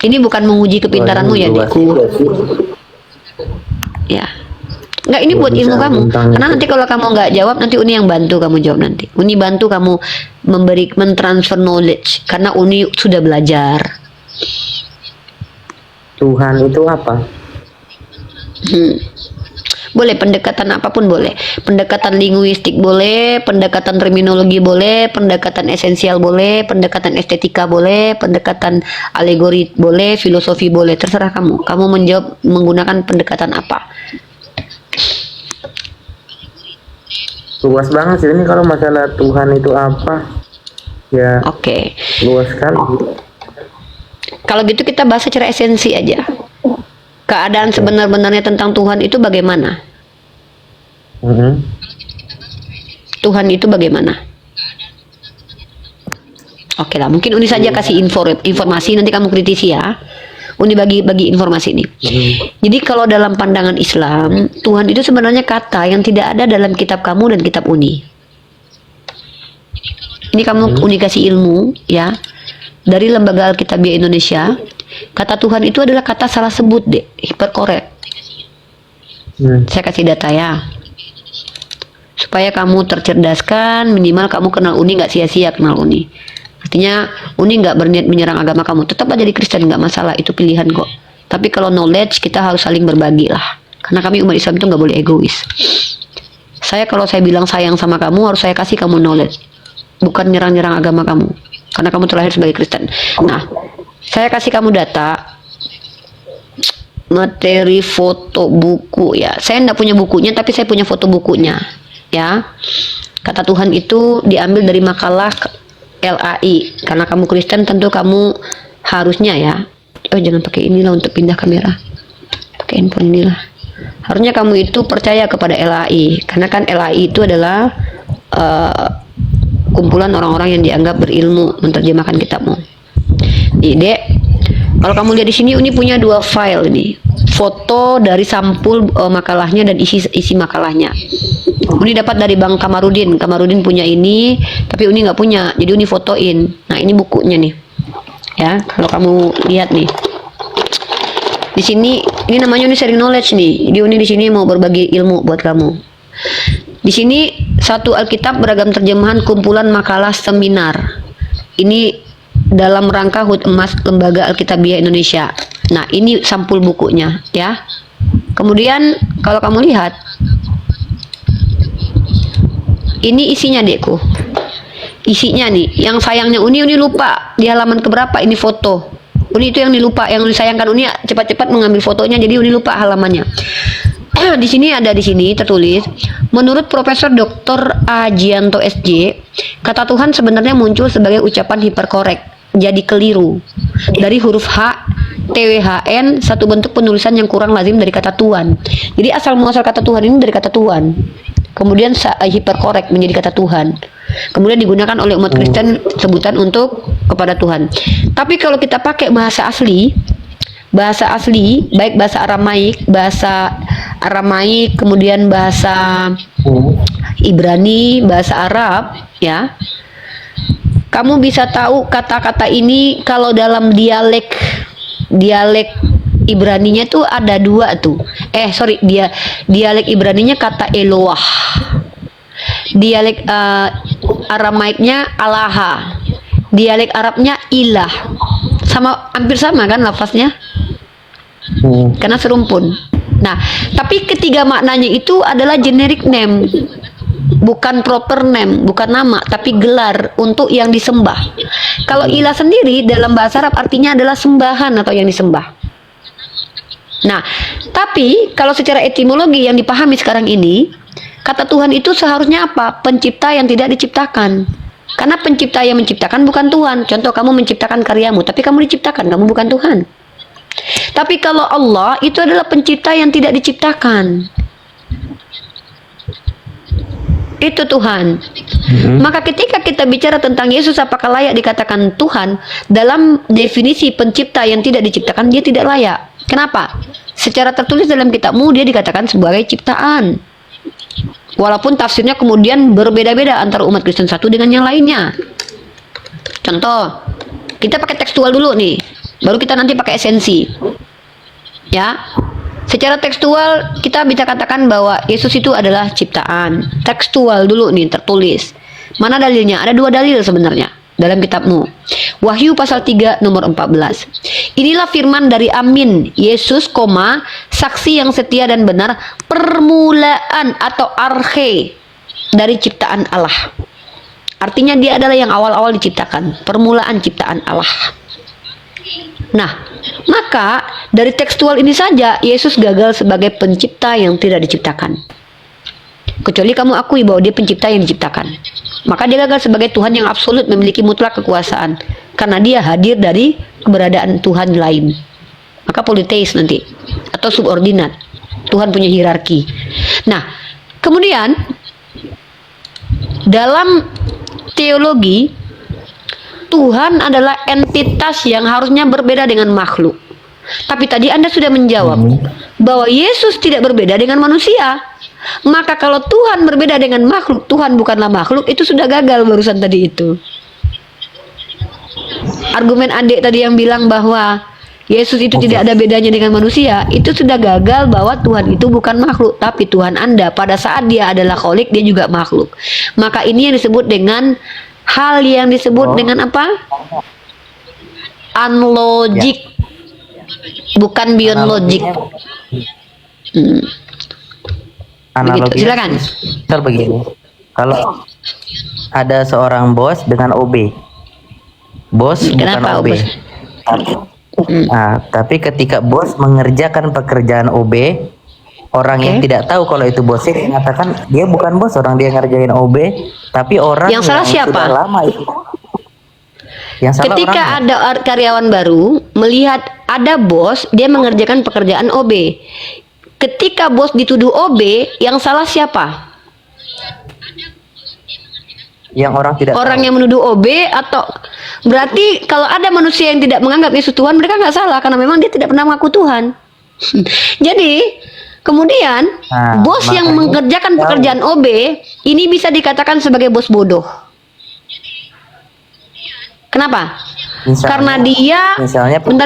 Ini bukan menguji kepintaranmu ya, Diku. Ya. Nggak, ini buat ilmu kamu. Karena nanti kalau kamu nggak jawab, nanti Uni yang bantu kamu jawab nanti. Uni bantu kamu mentransfer knowledge. Karena Uni sudah belajar. Tuhan itu apa? Boleh pendekatan apapun boleh. Pendekatan linguistik boleh, pendekatan terminologi boleh, pendekatan esensial boleh, pendekatan estetika boleh, pendekatan alegori boleh, filosofi boleh. Terserah kamu. Kamu menjawab menggunakan pendekatan apa. Luas banget sih ini kalau masalah Tuhan itu apa. Ya, Oke. luas sekali. Kalau gitu kita bahas secara esensi aja. Keadaan sebenar-benarnya tentang Tuhan itu bagaimana? Tuhan itu bagaimana? Oke lah, mungkin Uni saja kasih informasi, nanti kamu kritisi ya. Uni bagi informasi ini. Jadi kalau dalam pandangan Islam, Tuhan itu sebenarnya kata yang tidak ada dalam kitab kamu dan kitab Uni. Ini kamu Uni kasih ilmu ya. Dari Lembaga Alkitabiah Indonesia, kata Tuhan itu adalah kata salah sebut deh, hiperkorek. Saya kasih data ya. Supaya kamu tercerdaskan, minimal kamu kenal Uni, nggak sia-sia kenal Uni. Artinya Uni nggak berniat menyerang agama kamu, tetap aja jadi Kristen, nggak masalah, itu pilihan kok. Tapi kalau knowledge kita harus saling berbagi lah, karena kami umat Islam itu nggak boleh egois. Kalau saya bilang sayang sama kamu, harus saya kasih kamu knowledge, bukan nyerang-nyerang agama kamu, karena kamu terlahir sebagai Kristen. Nah, saya kasih kamu data, materi, foto, buku ya. Saya nggak punya bukunya, tapi saya punya foto bukunya ya. Kata Tuhan itu diambil dari makalah LAI. Karena kamu Kristen tentu kamu harusnya ya. Oh jangan pakai inilah untuk pindah kamera. Pakai handphone inilah. Harusnya kamu itu percaya kepada LAI. Karena kan LAI itu adalah kumpulan orang-orang yang dianggap berilmu menerjemahkan kitabmu. Dek, kalau kamu lihat di sini Uni punya 2 file ini. Foto dari sampul makalahnya dan isi makalahnya. Uni dapat dari Bang Kamarudin. Kamarudin punya ini, tapi Uni nggak punya. Jadi Uni fotoin. Nah, ini bukunya nih. Ya, kalau kamu lihat nih. Di sini ini namanya Uni sharing knowledge nih. Jadi Uni di sini mau berbagi ilmu buat kamu. Di sini satu Alkitab beragam terjemahan kumpulan makalah seminar. Ini dalam rangka HUT Emas Lembaga Alkitabiah Indonesia. Nah, ini sampul bukunya ya. Kemudian kalau kamu lihat ini isinya dekku. Isinya nih, yang sayangnya Uni lupa di halaman keberapa ini foto. Uni itu yang dilupa, yang disayangkan Uni cepat-cepat mengambil fotonya, jadi Uni lupa halamannya. Di sini tertulis, menurut Profesor Dr. Ajianto SJ, kata Tuhan sebenarnya muncul sebagai ucapan hiperkorek, jadi keliru. Dari huruf H, TWHN, satu bentuk penulisan yang kurang lazim dari kata Tuhan. Jadi asal muasal kata Tuhan ini dari kata Tuhan. Kemudian hiperkorek menjadi kata Tuhan. Kemudian digunakan oleh umat Kristen sebutan untuk kepada Tuhan. Tapi kalau kita pakai bahasa asli, baik bahasa Aramaik, kemudian bahasa Ibrani, bahasa Arab, ya. Kamu bisa tahu kata-kata ini kalau dalam dialek Ibraninya tuh ada 2 tuh. Dialek Ibraninya kata Eloah. Dialek Aramaiknya Alaha. Dialek Arabnya Ilah. Hampir sama kan lafaznya? Karena serumpun. Nah, tapi ketiga maknanya itu adalah generic name. Bukan proper name, bukan nama, tapi gelar untuk yang disembah. Kalau ilah sendiri dalam bahasa Arab artinya adalah sembahan atau yang disembah. Nah, tapi kalau secara etimologi yang dipahami sekarang ini, kata Tuhan itu seharusnya apa? Pencipta yang tidak diciptakan. Karena pencipta yang menciptakan bukan Tuhan. Contoh, kamu menciptakan karyamu, tapi kamu diciptakan, kamu bukan Tuhan. Tapi kalau Allah itu adalah pencipta yang tidak diciptakan. Itu Tuhan. Maka ketika kita bicara tentang Yesus apakah layak dikatakan Tuhan, dalam definisi pencipta yang tidak diciptakan, dia tidak layak. Kenapa? Secara tertulis dalam kitabmu dia dikatakan sebagai ciptaan. Walaupun tafsirnya kemudian berbeda-beda antara umat Kristen satu dengan yang lainnya. Contoh, kita pakai tekstual dulu nih, baru kita nanti pakai esensi. Ya. Secara tekstual kita bisa katakan bahwa Yesus itu adalah ciptaan. Tekstual dulu nih tertulis. Mana dalilnya? Ada 2 dalil sebenarnya dalam kitabmu. Wahyu pasal 3 nomor 14. Inilah firman dari Amin, Yesus, saksi yang setia dan benar, permulaan atau arche dari ciptaan Allah. Artinya dia adalah yang awal-awal diciptakan, permulaan ciptaan Allah. Nah, maka dari tekstual ini saja Yesus gagal sebagai pencipta yang tidak diciptakan. Kecuali kamu akui bahwa dia pencipta yang diciptakan, maka dia gagal sebagai Tuhan yang absolut, memiliki mutlak kekuasaan, karena dia hadir dari keberadaan Tuhan lain. Maka politeis nanti, atau subordinat. Tuhan punya hierarki. Nah, kemudian dalam teologi, Tuhan adalah entitas yang harusnya berbeda dengan makhluk. Tapi tadi Anda sudah menjawab bahwa Yesus tidak berbeda dengan manusia. Maka kalau Tuhan berbeda dengan makhluk, Tuhan bukanlah makhluk, itu sudah gagal barusan tadi itu. Argumen adik tadi yang bilang bahwa Yesus itu tidak ada bedanya dengan manusia, itu sudah gagal, bahwa Tuhan itu bukan makhluk, tapi Tuhan Anda pada saat dia adalah kholik, dia juga makhluk. Maka ini yang disebut dengan hal yang disebut dengan apa? Unlogic, bukan beyond logic. Begitu, silakan. Misal begini, kalau ada seorang bos dengan OB, bos bukan Kenapa OB. bos? Nah, tapi ketika bos mengerjakan pekerjaan OB, orang yang tidak tahu kalau itu bosnya mengatakan dia bukan bos, orang dia ngerjain OB, tapi orang Yang salah siapa? sudah lama itu. Yang salah Ketika orangnya. ada karyawan baru melihat ada bos, dia mengerjakan pekerjaan OB. Ketika bos dituduh OB, yang salah siapa? Yang orang tidak Orang tahu. yang menuduh OB, atau berarti kalau ada manusia yang tidak menganggap Yesus Tuhan, mereka nggak salah karena memang dia tidak pernah mengaku Tuhan. Jadi kemudian Nah, bos yang makanya mengerjakan pekerjaan OB ini bisa dikatakan sebagai bos bodoh. Kenapa? Misalnya- Karena dia, misalnya sebentar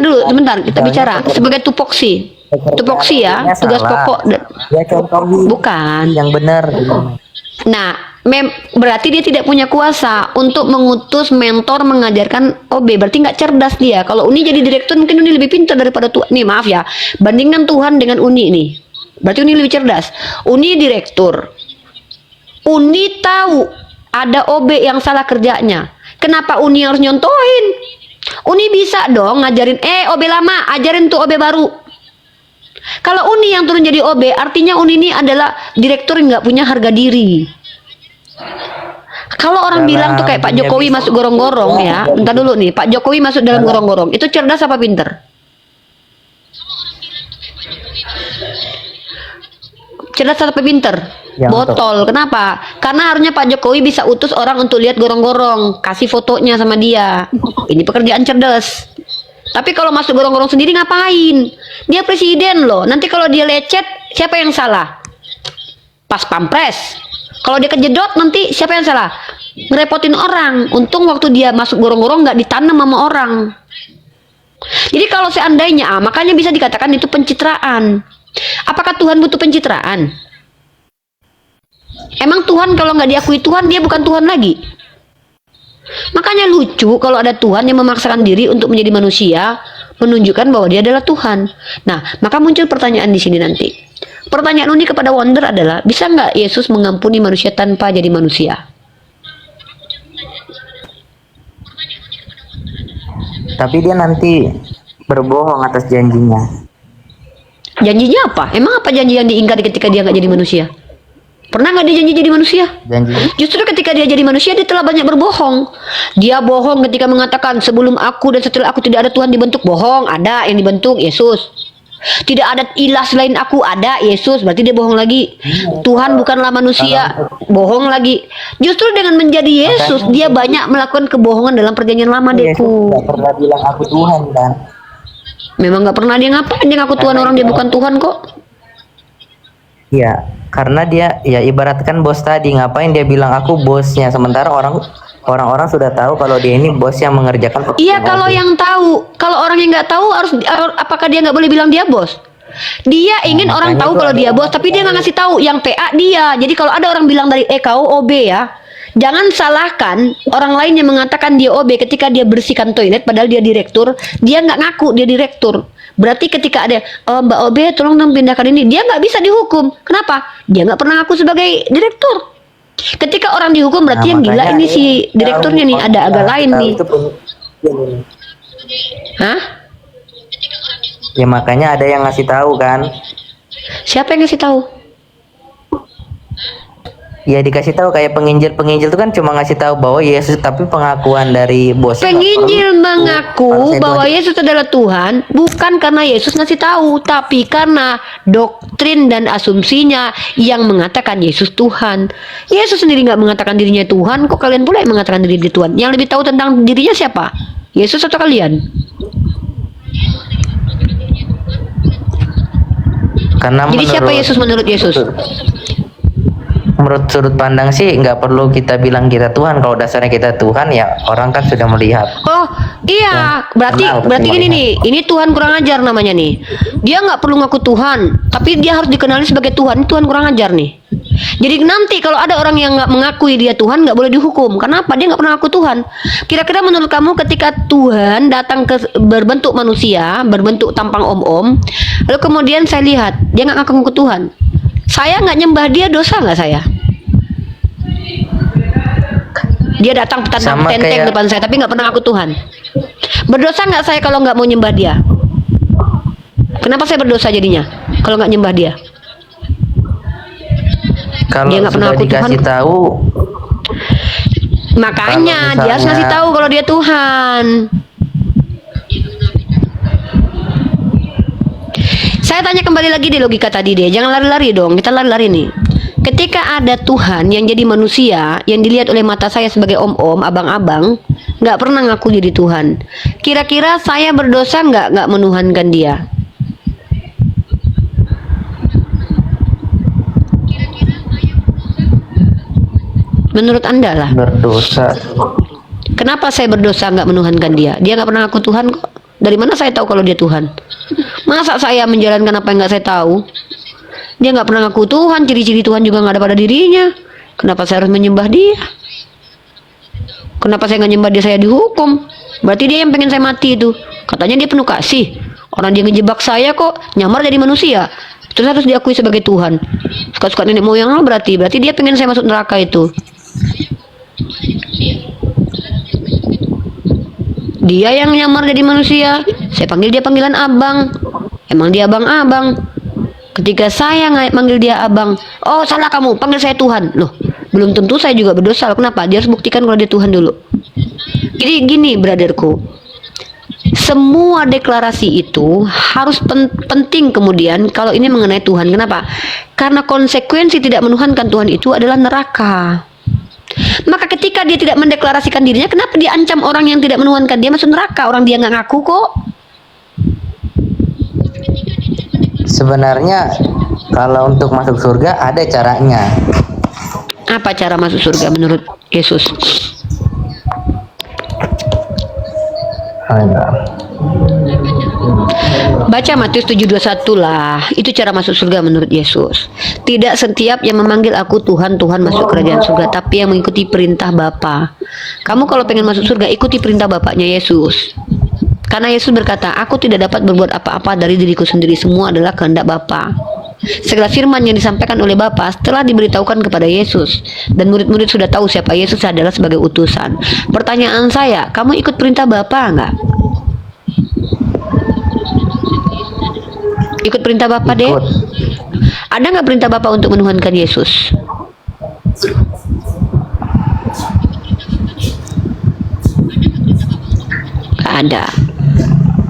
kita misalnya bicara sebagai tupoksi. Tupoksi ya, Pekerjaannya tugas salah. pokok. Dia contohin Bukan. yang benar. Nah, berarti dia tidak punya kuasa untuk mengutus mentor mengajarkan OB. Berarti nggak cerdas dia. Kalau Uni jadi direktur, mungkin Uni lebih pintar daripada Tuhan. Nih maaf ya, bandingkan Tuhan dengan Uni nih. Berarti Uni lebih cerdas. Uni direktur. Uni tahu ada OB yang salah kerjanya. Kenapa Uni harus nyontohin? Uni bisa dong ngajarin, OB lama, ajarin tuh OB baru. Kalau Uni yang turun jadi OB, artinya Uni ini adalah direktur yang nggak punya harga diri. Kalau orang bilang tuh kayak Pak Jokowi masuk gorong-gorong ya, entar dulu nih, Pak Jokowi masuk dalam gorong-gorong, itu cerdas apa pinter? Cerdas apa pinter? Yang Botol. Kenapa? Karena harusnya Pak Jokowi bisa utus orang untuk lihat gorong-gorong, kasih fotonya sama dia. Ini pekerjaan cerdas. Tapi kalau masuk gorong-gorong sendiri ngapain? Dia presiden loh. Nanti kalau dia lecet, siapa yang salah? Pas pampres. Kalau dia kejedot, nanti siapa yang salah? Ngerepotin orang. Untung waktu dia masuk gorong-gorong nggak ditanam sama orang. Jadi kalau seandainya, makanya bisa dikatakan itu pencitraan. Apakah Tuhan butuh pencitraan? Emang Tuhan kalau nggak diakui Tuhan, dia bukan Tuhan lagi? Makanya lucu kalau ada Tuhan yang memaksakan diri untuk menjadi manusia, menunjukkan bahwa dia adalah Tuhan. Nah, maka muncul pertanyaan di sini nanti. Pertanyaan unik kepada Wonder adalah, bisa nggak Yesus mengampuni manusia tanpa jadi manusia? Tapi dia nanti berbohong atas janjinya. Janjinya apa? Emang apa janji yang diingkari ketika dia nggak jadi manusia? Pernah nggak dia janji jadi manusia? Janjinya Justru ketika dia jadi manusia, dia telah banyak berbohong. Dia bohong ketika mengatakan sebelum aku dan setelah aku tidak ada Tuhan dibentuk. Bohong, ada yang dibentuk, Yesus. Tidak ada ilah selain aku, ada Yesus. Berarti dia bohong lagi. Tuhan bukanlah manusia, bohong lagi. Justru dengan menjadi Yesus, dia banyak melakukan kebohongan dalam perjanjian lama, Yesus Deku. tidak pernah bilang aku Tuhan kan. Memang nggak pernah dia ngapain, dia ngaku Tuhan, orang dia bukan Tuhan kok. Iya, karena dia ya ibaratkan bos tadi, ngapain dia bilang aku bosnya, sementara orang-orang sudah tahu kalau dia ini bos yang mengerjakan pekerjaan. Iya, kalau yang tahu. Kalau orang yang nggak tahu, apakah dia nggak boleh bilang dia bos? Dia ingin orang makanya tahu itu kalau ada dia bos, tapi dia nggak ngasih tahu yang PA dia. Jadi kalau ada orang bilang dari kau OB ya, Jangan salahkan orang lain yang mengatakan dia OB ketika dia bersihkan toilet padahal dia direktur, dia nggak ngaku dia direktur. Berarti ketika ada Mbak OB tolong dong pindahkan ini, dia nggak bisa dihukum. Kenapa? Dia nggak pernah ngaku sebagai direktur. Ketika orang dihukum berarti yang gila ini si direkturnya nih, ada agak lain nih. Hah? Ya makanya ada yang ngasih tahu kan. Siapa yang ngasih tahu? Ya dikasih tahu kayak penginjil itu kan cuma ngasih tahu bahwa Yesus, tapi pengakuan dari bosnya Penginjil harusnya mengaku itu bahwa aja. Yesus adalah Tuhan bukan karena Yesus ngasih tahu, tapi karena doktrin dan asumsinya yang mengatakan Yesus Tuhan. Yesus sendiri nggak mengatakan dirinya Tuhan, kok kalian pula yang mengatakan diri Tuhan? Yang lebih tahu tentang dirinya siapa? Yesus atau kalian? Karena Jadi siapa menurut- Yesus menurut Yesus? Menurut sudut pandang sih nggak perlu kita bilang kita Tuhan. Kalau dasarnya kita Tuhan ya orang kan sudah melihat. Oh iya, berarti kenal, berarti betul, gini nih, ini Tuhan kurang ajar namanya nih. Dia nggak perlu ngaku Tuhan, tapi dia harus dikenali sebagai Tuhan. Ini Tuhan kurang ajar nih. Jadi nanti kalau ada orang yang nggak mengakui dia Tuhan, nggak boleh dihukum. Kenapa? Dia nggak pernah ngaku Tuhan. Kira-kira menurut kamu ketika Tuhan datang ke berbentuk manusia, berbentuk tampang om-om, lalu kemudian saya lihat dia nggak ngaku Tuhan, saya nggak nyembah dia, dosa nggak saya? Dia datang tanpa Sama tenteng kayak- depan saya, tapi nggak pernah ngaku Tuhan. Berdosa nggak saya kalau nggak mau nyembah dia? Kenapa saya berdosa jadinya kalau nggak nyembah dia? Kalau Dia nggak pernah sudah ngaku dikasih Tuhan. tahu, Makanya Kalau dia harus ngasih misalnya- tahu kalau dia Tuhan. Saya tanya kembali lagi di logika tadi deh, jangan lari-lari dong, kita lari-lari nih. Ketika ada Tuhan yang jadi manusia, yang dilihat oleh mata saya sebagai om-om, abang-abang, nggak pernah ngaku jadi Tuhan. Kira-kira saya berdosa nggak menuhankan dia? Menurut Anda lah. berdosa. Kenapa saya berdosa nggak menuhankan dia? Dia nggak pernah ngaku Tuhan kok. Dari mana saya tahu kalau dia Tuhan? Masa saya menjalankan apa yang nggak saya tahu? Dia nggak pernah ngaku Tuhan, ciri-ciri Tuhan juga nggak ada pada dirinya. Kenapa saya harus menyembah dia? Kenapa saya nggak nyembah dia, saya dihukum? Berarti dia yang pengen saya mati itu. Katanya dia penuh kasih. Orang dia ngejebak saya kok, nyamar jadi manusia. Terus harus diakui sebagai Tuhan. Suka-suka nenek moyang lo berarti dia pengen saya masuk neraka itu. Dia yang nyamar jadi manusia, saya panggil dia panggilan abang. Emang dia abang-abang. Ketika saya manggil dia abang, oh salah kamu, panggil saya Tuhan. Loh, belum tentu saya juga berdosa. Kenapa? Dia harus buktikan kalau dia Tuhan dulu. Jadi gini, brotherku, semua deklarasi itu harus penting kemudian kalau ini mengenai Tuhan. Kenapa? Karena konsekuensi tidak menuhankan Tuhan itu adalah neraka. Maka ketika dia tidak mendeklarasikan dirinya, kenapa dia ancam orang yang tidak menuhankan dia masuk neraka? Orang dia nggak ngaku kok. Sebenarnya kalau untuk masuk surga ada caranya. Apa cara masuk surga menurut Yesus? Baca Matius 7:21 lah. Itu cara masuk surga menurut Yesus. Tidak setiap yang memanggil aku Tuhan, Tuhan masuk kerajaan surga, tapi yang mengikuti perintah Bapa. Kamu kalau pengen masuk surga, ikuti perintah Bapaknya Yesus. Karena Yesus berkata, aku tidak dapat berbuat apa-apa dari diriku sendiri, semua adalah kehendak Bapa. Segala firman yang disampaikan oleh Bapa setelah diberitahukan kepada Yesus, dan murid-murid sudah tahu siapa Yesus adalah sebagai utusan. Pertanyaan saya, kamu ikut perintah Bapa enggak? Ikut perintah Bapa deh. Ikut. Ada nggak perintah Bapa untuk menuhankan Yesus? Nggak ada.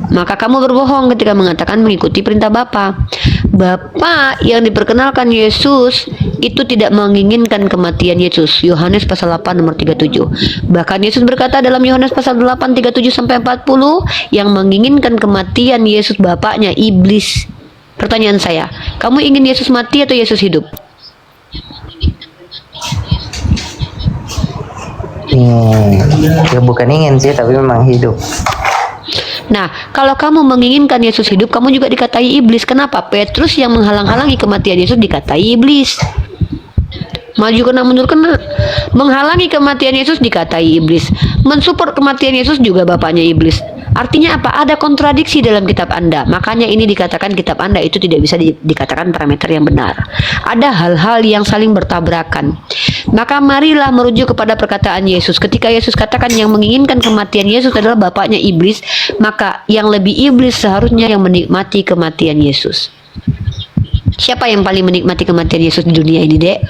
Maka kamu berbohong ketika mengatakan mengikuti perintah Bapa. Bapa yang diperkenalkan Yesus itu tidak menginginkan kematian Yesus. Yohanes pasal 8 nomor 37. Bahkan Yesus berkata dalam Yohanes pasal 8 37 sampai 40, yang menginginkan kematian Yesus bapaknya iblis. Pertanyaan saya, kamu ingin Yesus mati atau Yesus hidup? Ya bukan ingin sih, tapi memang hidup. Nah, kalau kamu menginginkan Yesus hidup, kamu juga dikatai iblis. Kenapa? Petrus yang menghalang-halangi kematian Yesus dikatai iblis. Maju kena, mundur kena. Menghalangi kematian Yesus dikatai iblis. Mensupport kematian Yesus juga bapaknya iblis. Artinya apa? Ada kontradiksi dalam kitab Anda. Makanya ini dikatakan kitab Anda itu tidak bisa dikatakan parameter yang benar. Ada hal-hal yang saling bertabrakan. Maka marilah merujuk kepada perkataan Yesus. Ketika Yesus katakan yang menginginkan kematian Yesus adalah bapaknya iblis, maka yang lebih iblis seharusnya yang menikmati kematian Yesus. Siapa yang paling menikmati kematian Yesus di dunia ini, Dek?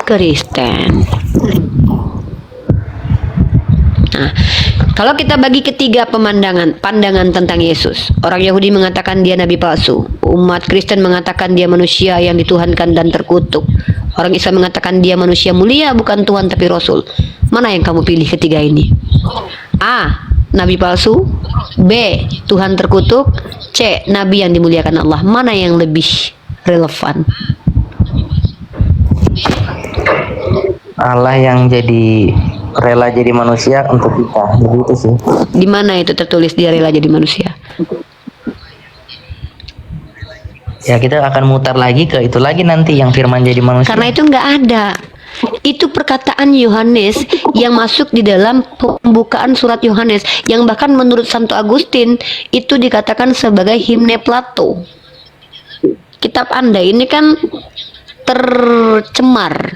Kristen. Nah, kalau kita bagi ketiga pandangan tentang Yesus. Orang Yahudi mengatakan dia nabi palsu. Umat Kristen mengatakan dia manusia yang dituhankan dan terkutuk. Orang Islam mengatakan dia manusia mulia, bukan Tuhan tapi Rasul. Mana yang kamu pilih ketiga ini? A. Nabi palsu. B. Tuhan terkutuk. C. Nabi yang dimuliakan Allah. Mana yang lebih relevan? Allah yang rela jadi manusia untuk kita, begitu sih. Di mana itu tertulis dia rela jadi manusia? Ya kita akan mutar lagi ke itu lagi nanti yang firman jadi manusia. Karena itu nggak ada. Itu perkataan Yohanes yang masuk di dalam pembukaan surat Yohanes, yang bahkan menurut Santo Agustin itu dikatakan sebagai himne Plato. Kitab Anda ini kan tercemar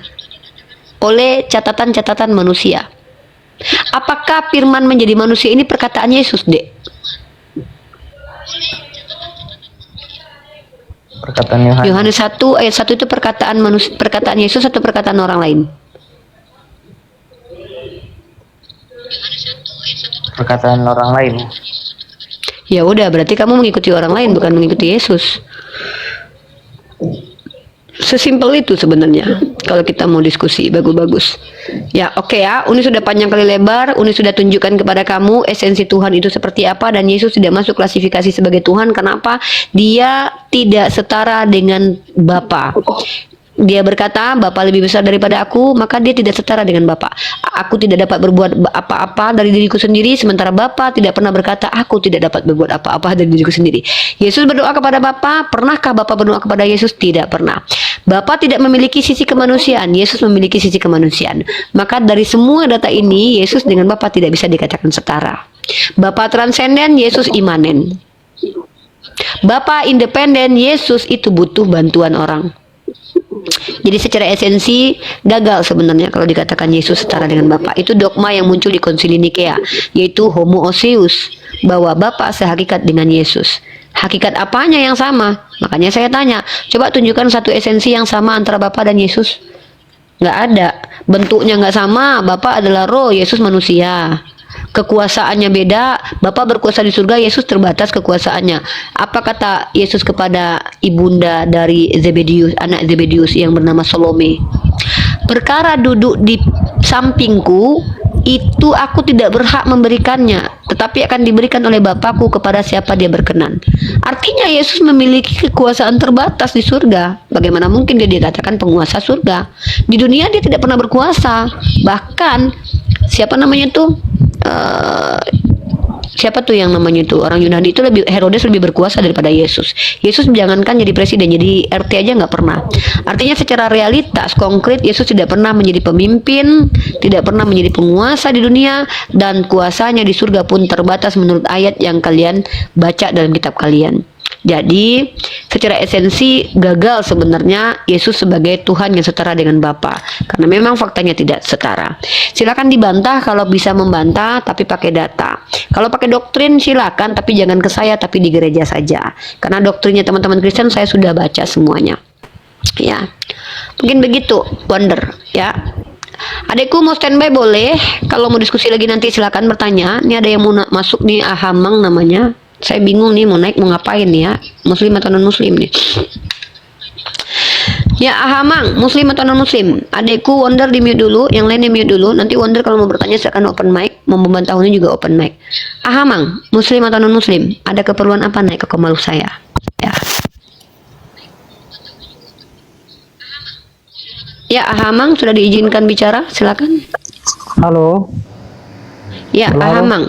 oleh catatan-catatan manusia. Apakah firman menjadi manusia ini perkataan Yesus, Dek? Perkataan Yohanes 1 ayat 1 itu perkataan Yesus atau perkataan orang lain? Perkataan orang lain. Ya udah, berarti kamu mengikuti orang lain, bukan mengikuti Yesus. Sesimpel itu sebenarnya. Kalau kita mau diskusi bagus-bagus. Ya oke ya, Uni sudah panjang kali lebar. Uni sudah tunjukkan kepada kamu esensi Tuhan itu seperti apa. Dan Yesus tidak masuk klasifikasi sebagai Tuhan. Kenapa? Dia tidak setara dengan Bapa. Dia berkata, Bapa lebih besar daripada aku, maka dia tidak setara dengan Bapa. Aku tidak dapat berbuat apa-apa dari diriku sendiri, sementara Bapa tidak pernah berkata, aku tidak dapat berbuat apa-apa dari diriku sendiri. Yesus berdoa kepada Bapa. Pernahkah Bapa berdoa kepada Yesus? Tidak pernah. Bapa tidak memiliki sisi kemanusiaan, Yesus memiliki sisi kemanusiaan. Maka dari semua data ini, Yesus dengan Bapa tidak bisa dikatakan setara. Bapa transenden, Yesus imanen. Bapa independen, Yesus itu butuh bantuan orang. Jadi secara esensi gagal sebenarnya kalau dikatakan Yesus setara dengan Bapa. Itu dogma yang muncul di Konsili Nikea, yaitu homoousios, bahwa Bapa sehakikat dengan Yesus. Hakikat apanya yang sama? Makanya saya tanya, coba tunjukkan satu esensi yang sama antara Bapa dan Yesus. Nggak ada. Bentuknya nggak sama. Bapa adalah roh, Yesus manusia. Kekuasaannya beda. Bapa berkuasa di surga, Yesus terbatas kekuasaannya. Apa kata Yesus kepada ibunda dari Zebedius, anak Zebedius yang bernama Salome? Perkara duduk di sampingku itu aku tidak berhak memberikannya, tetapi akan diberikan oleh Bapakku kepada siapa dia berkenan. Artinya Yesus memiliki kekuasaan terbatas di surga. Bagaimana mungkin dia dikatakan penguasa surga? Di dunia dia tidak pernah berkuasa. Bahkan siapa namanya tuh? Siapa tuh yang namanya itu orang Yunani itu Herodes lebih berkuasa daripada Yesus. Yesus jangankan jadi presiden, jadi RT aja nggak pernah. Artinya secara realitas konkret Yesus tidak pernah menjadi pemimpin, tidak pernah menjadi penguasa di dunia, dan kuasanya di surga pun terbatas menurut ayat yang kalian baca dalam kitab kalian. Jadi secara esensi gagal sebenarnya Yesus sebagai Tuhan yang setara dengan Bapa, karena memang faktanya tidak setara. Silakan dibantah kalau bisa membantah, tapi pakai data. Kalau pakai doktrin silakan, tapi jangan ke saya, tapi di gereja saja. Karena doktrinnya teman-teman Kristen saya sudah baca semuanya. Ya, mungkin begitu, Wonder. Ya, adekku mau standby boleh. Kalau mau diskusi lagi nanti silakan bertanya. Ini ada yang mau masuk nih, Ahamang namanya. Saya bingung nih mau naik mau ngapain nih ya, muslim atau non muslim nih. Ya Ahamang, muslim atau non muslim? Adekku Wonder di mute dulu, yang lain di mute dulu. Nanti Wonder kalau mau bertanya silakan open mic, mau membantahnya juga open mic. Ahamang, muslim atau non muslim? Ada keperluan apa naik ke Komalu saya? Ya. Ya Ahamang sudah diizinkan bicara, silakan. Halo. Ya, Halo. Ahamang.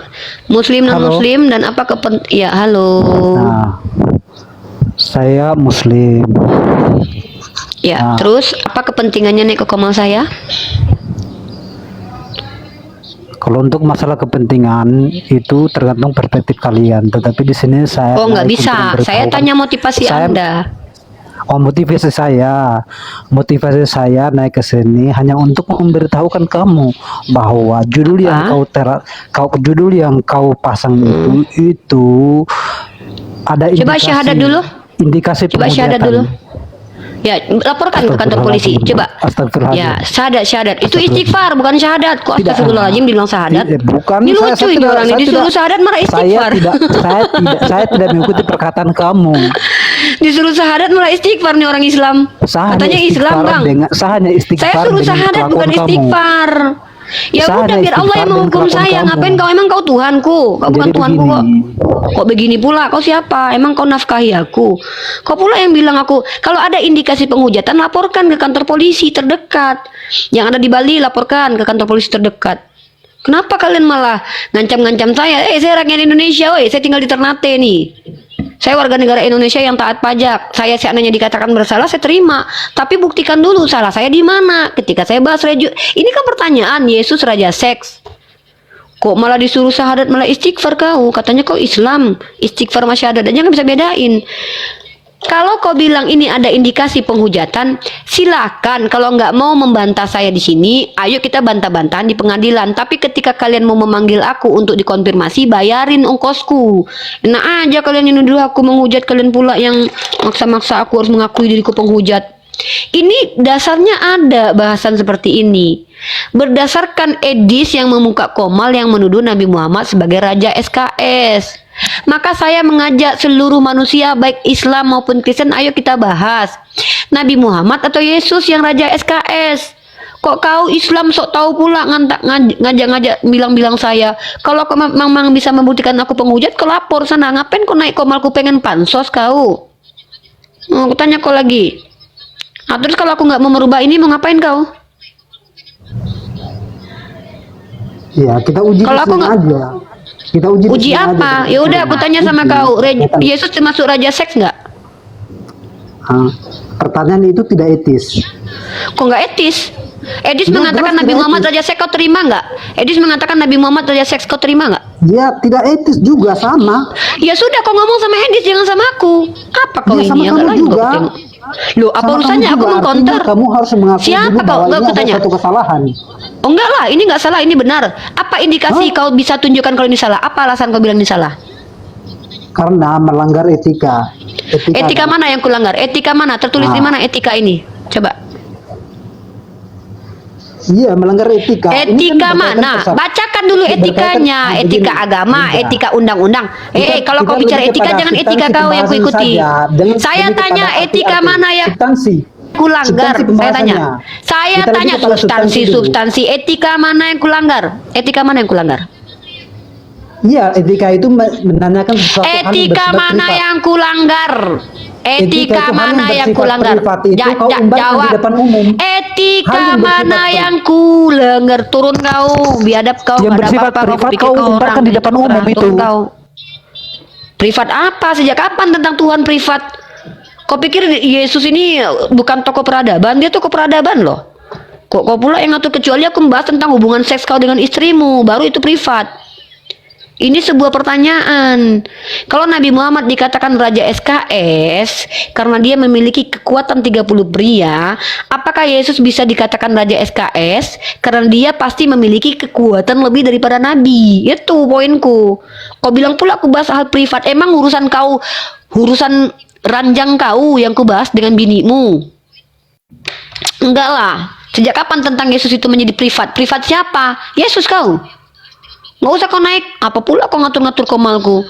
Muslim non Halo. Muslim dan apa ya halo. Nah, saya Muslim. Ya, Nah. terus apa kepentingannya nih ke komal saya? Kalau untuk masalah kepentingan itu tergantung perspektif kalian. Tetapi di sini saya Oh, nggak naik bisa. untuk Saya memberitahukan- tanya motivasi Saya- Anda. Oh, motivasi saya naik ke sini hanya untuk memberitahukan kamu bahwa judul yang judul yang kau pasang itu ada Coba indikasi. syahadat dulu. Indikasi Coba syahadat penghujatan. dulu. Ya, laporkan ke kantor polisi. Coba. Astagfirullahaladzim. Ya, syahadat. Itu istighfar, bukan syahadat. Kok Tidak. astagfirullahaladzim bilang syahadat? Bukan. Ini saya lucu ini tidak- orang ini saya disuruh tidak- syahadat malah istighfar. Saya tidak mengikuti perkataan kamu. Disuruh syahadat malah istighfar nih orang Islam. Saya Katanya hanya Islam, istighfar Bang. dengan- saya hanya istighfar Saya suruh dengan syahadat kelakuan bukan kamu. istighfar. Ya Saya udah hanya biar Allah istighfar yang dengan menghukum kelakuan saya. kamu. Ngapain kau emang kau Tuhanku? Kau bukan Jadi Tuhanku kok. begini. Kok begini pula? Kau siapa? Emang kau nafkahi aku? Kau pula yang bilang aku. Kalau ada indikasi penghujatan laporkan ke kantor polisi terdekat. Yang ada di Bali laporkan ke kantor polisi terdekat. Kenapa kalian malah ngancam-ngancam saya? Saya rakyat Indonesia, saya tinggal di Ternate nih. Saya warga negara Indonesia yang taat pajak. Saya seandainya dikatakan bersalah, saya terima. Tapi buktikan dulu salah saya di mana. Ketika saya bahas ini kan pertanyaan Yesus Raja Seks. Kok malah disuruh syahadat malah istighfar kau? Katanya kau Islam, istighfar sama syahadat aja nggak bisa bedain. Kalau kau bilang ini ada indikasi penghujatan, silakan. Kalau nggak mau membantah saya di sini, ayo kita bantah-bantahan di pengadilan. Tapi ketika kalian mau memanggil aku untuk dikonfirmasi, bayarin ongkosku. Enak aja kalian yang nuduh aku menghujat, kalian pula yang maksa-maksa aku harus mengakui diriku penghujat. Ini dasarnya ada bahasan seperti ini. Berdasarkan edis yang memuka komal yang menuduh Nabi Muhammad sebagai Raja SKS. Maka saya mengajak seluruh manusia baik Islam maupun Kristen, ayo kita bahas Nabi Muhammad atau Yesus yang Raja SKS. Kok kau Islam sok tahu pula ngajak-ngajak bilang-bilang saya. Kalau kau memang bisa membuktikan aku penghujat, kau lapor sana. Ngapain kau naik komalku pengen pansos kau? Aku tanya kau lagi. Nah, terus kalau aku nggak mau merubah ini, mau ngapain kau? Ya, kita uji Kalau aku di sini nggak- aja. Kita uji di Uji sini aja. apa? Ya udah, aku tanya sama kau. Yesus termasuk Raja Seks nggak? Pertanyaan itu tidak etis. Kok nggak etis? Edis Ya, mengatakan jelas Nabi tidak Muhammad etis. Raja Seks, kau terima nggak? Edis mengatakan Nabi Muhammad Raja Seks, kau terima nggak? Ya, tidak etis juga sama. Ya sudah, kau ngomong sama Edis, jangan sama aku. Apa kau Ya, sama ini? Yang kamu nggak lain juga. kau tengok. Loh, apa Sama urusannya kamu aku juga, mengkonter? artinya kamu harus mengakui Siapa dulu kau? bahwa Nggak, ini aku ada tanya. satu kesalahan. Oh enggak lah, ini nggak salah, ini benar. Apa indikasi Hah? kau bisa tunjukkan kalau ini salah? Apa alasan kau bilang ini salah? Karena melanggar etika. Etika mana yang kulanggar? Etika mana? Tertulis di Nah. mana etika ini? Coba. Iya, melanggar etika. Ini kan Etika berkaitan mana? kesal- Bacakan dulu berkaitan- etikanya, begini, etika agama, begini. etika undang-undang. Kalau kau Kita bicara lebih etika, kepada jangan etika substansi kau yang pembahasan kuikuti. saja. Jangan Saya lebih tanya kepada etika arti-arti. mana yang Substansi. kulanggar? Substansi Saya tanya. pembahasannya. Saya Kita lebih tanya kepada substansi dulu. substansi etika mana yang kulanggar? Etika mana yang kulanggar? Iya, etika itu menanyakan sesuatu hal yang Etika bersifat mana privat. yang kulanggar? Etika Etika itu hal mana yang yang bersifat kulanggar? privat itu kau umbarkan di Jawab. depan umum. Hal Etika yang bersifat mana privat. yang kulanggar? Turun kau, biadab kau. Yang nggak ada bersifat apa-apa, privat pikir kau orang, umbarkan di depan umum turun itu. kau. Privat apa? Sejak kapan tentang Tuhan privat? Kau pikir Yesus ini bukan tokoh peradaban? Dia tokoh peradaban loh. Kok kau pula yang ngatur, kecuali aku membahas tentang hubungan seks kau dengan istrimu, baru itu privat. Ini sebuah pertanyaan. Kalau Nabi Muhammad dikatakan Raja SKS karena dia memiliki kekuatan 30 pria, apakah Yesus bisa dikatakan Raja SKS karena dia pasti memiliki kekuatan lebih daripada Nabi? Itu poinku. Kau bilang pula aku bahas hal privat. Emang urusan kau, urusan ranjang kau yang ku bahas dengan binimu? Enggak lah. Sejak kapan tentang Yesus itu menjadi privat? Privat siapa? Yesus kau. Nggak usah kau naik. Apa pula kau ngatur-ngatur komalku?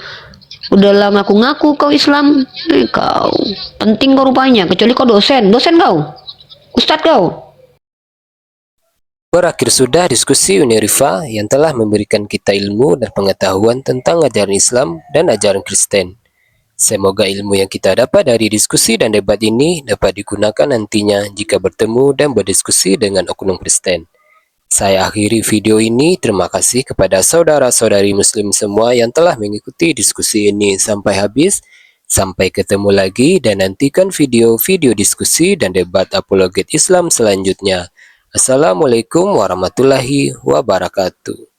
Udahlah ngaku-ngaku kau Islam. Kau penting kau rupanya. Kecuali kau dosen. Dosen kau. Ustadz kau. Berakhir sudah diskusi Unirifa yang telah memberikan kita ilmu dan pengetahuan tentang ajaran Islam dan ajaran Kristen. Semoga ilmu yang kita dapat dari diskusi dan debat ini dapat digunakan nantinya jika bertemu dan berdiskusi dengan oknum Kristen. Saya akhiri video ini. Terima kasih kepada saudara-saudari muslim semua yang telah mengikuti diskusi ini sampai habis. Sampai ketemu lagi dan nantikan video-video diskusi dan debat apologet Islam selanjutnya. Assalamualaikum warahmatullahi wabarakatuh.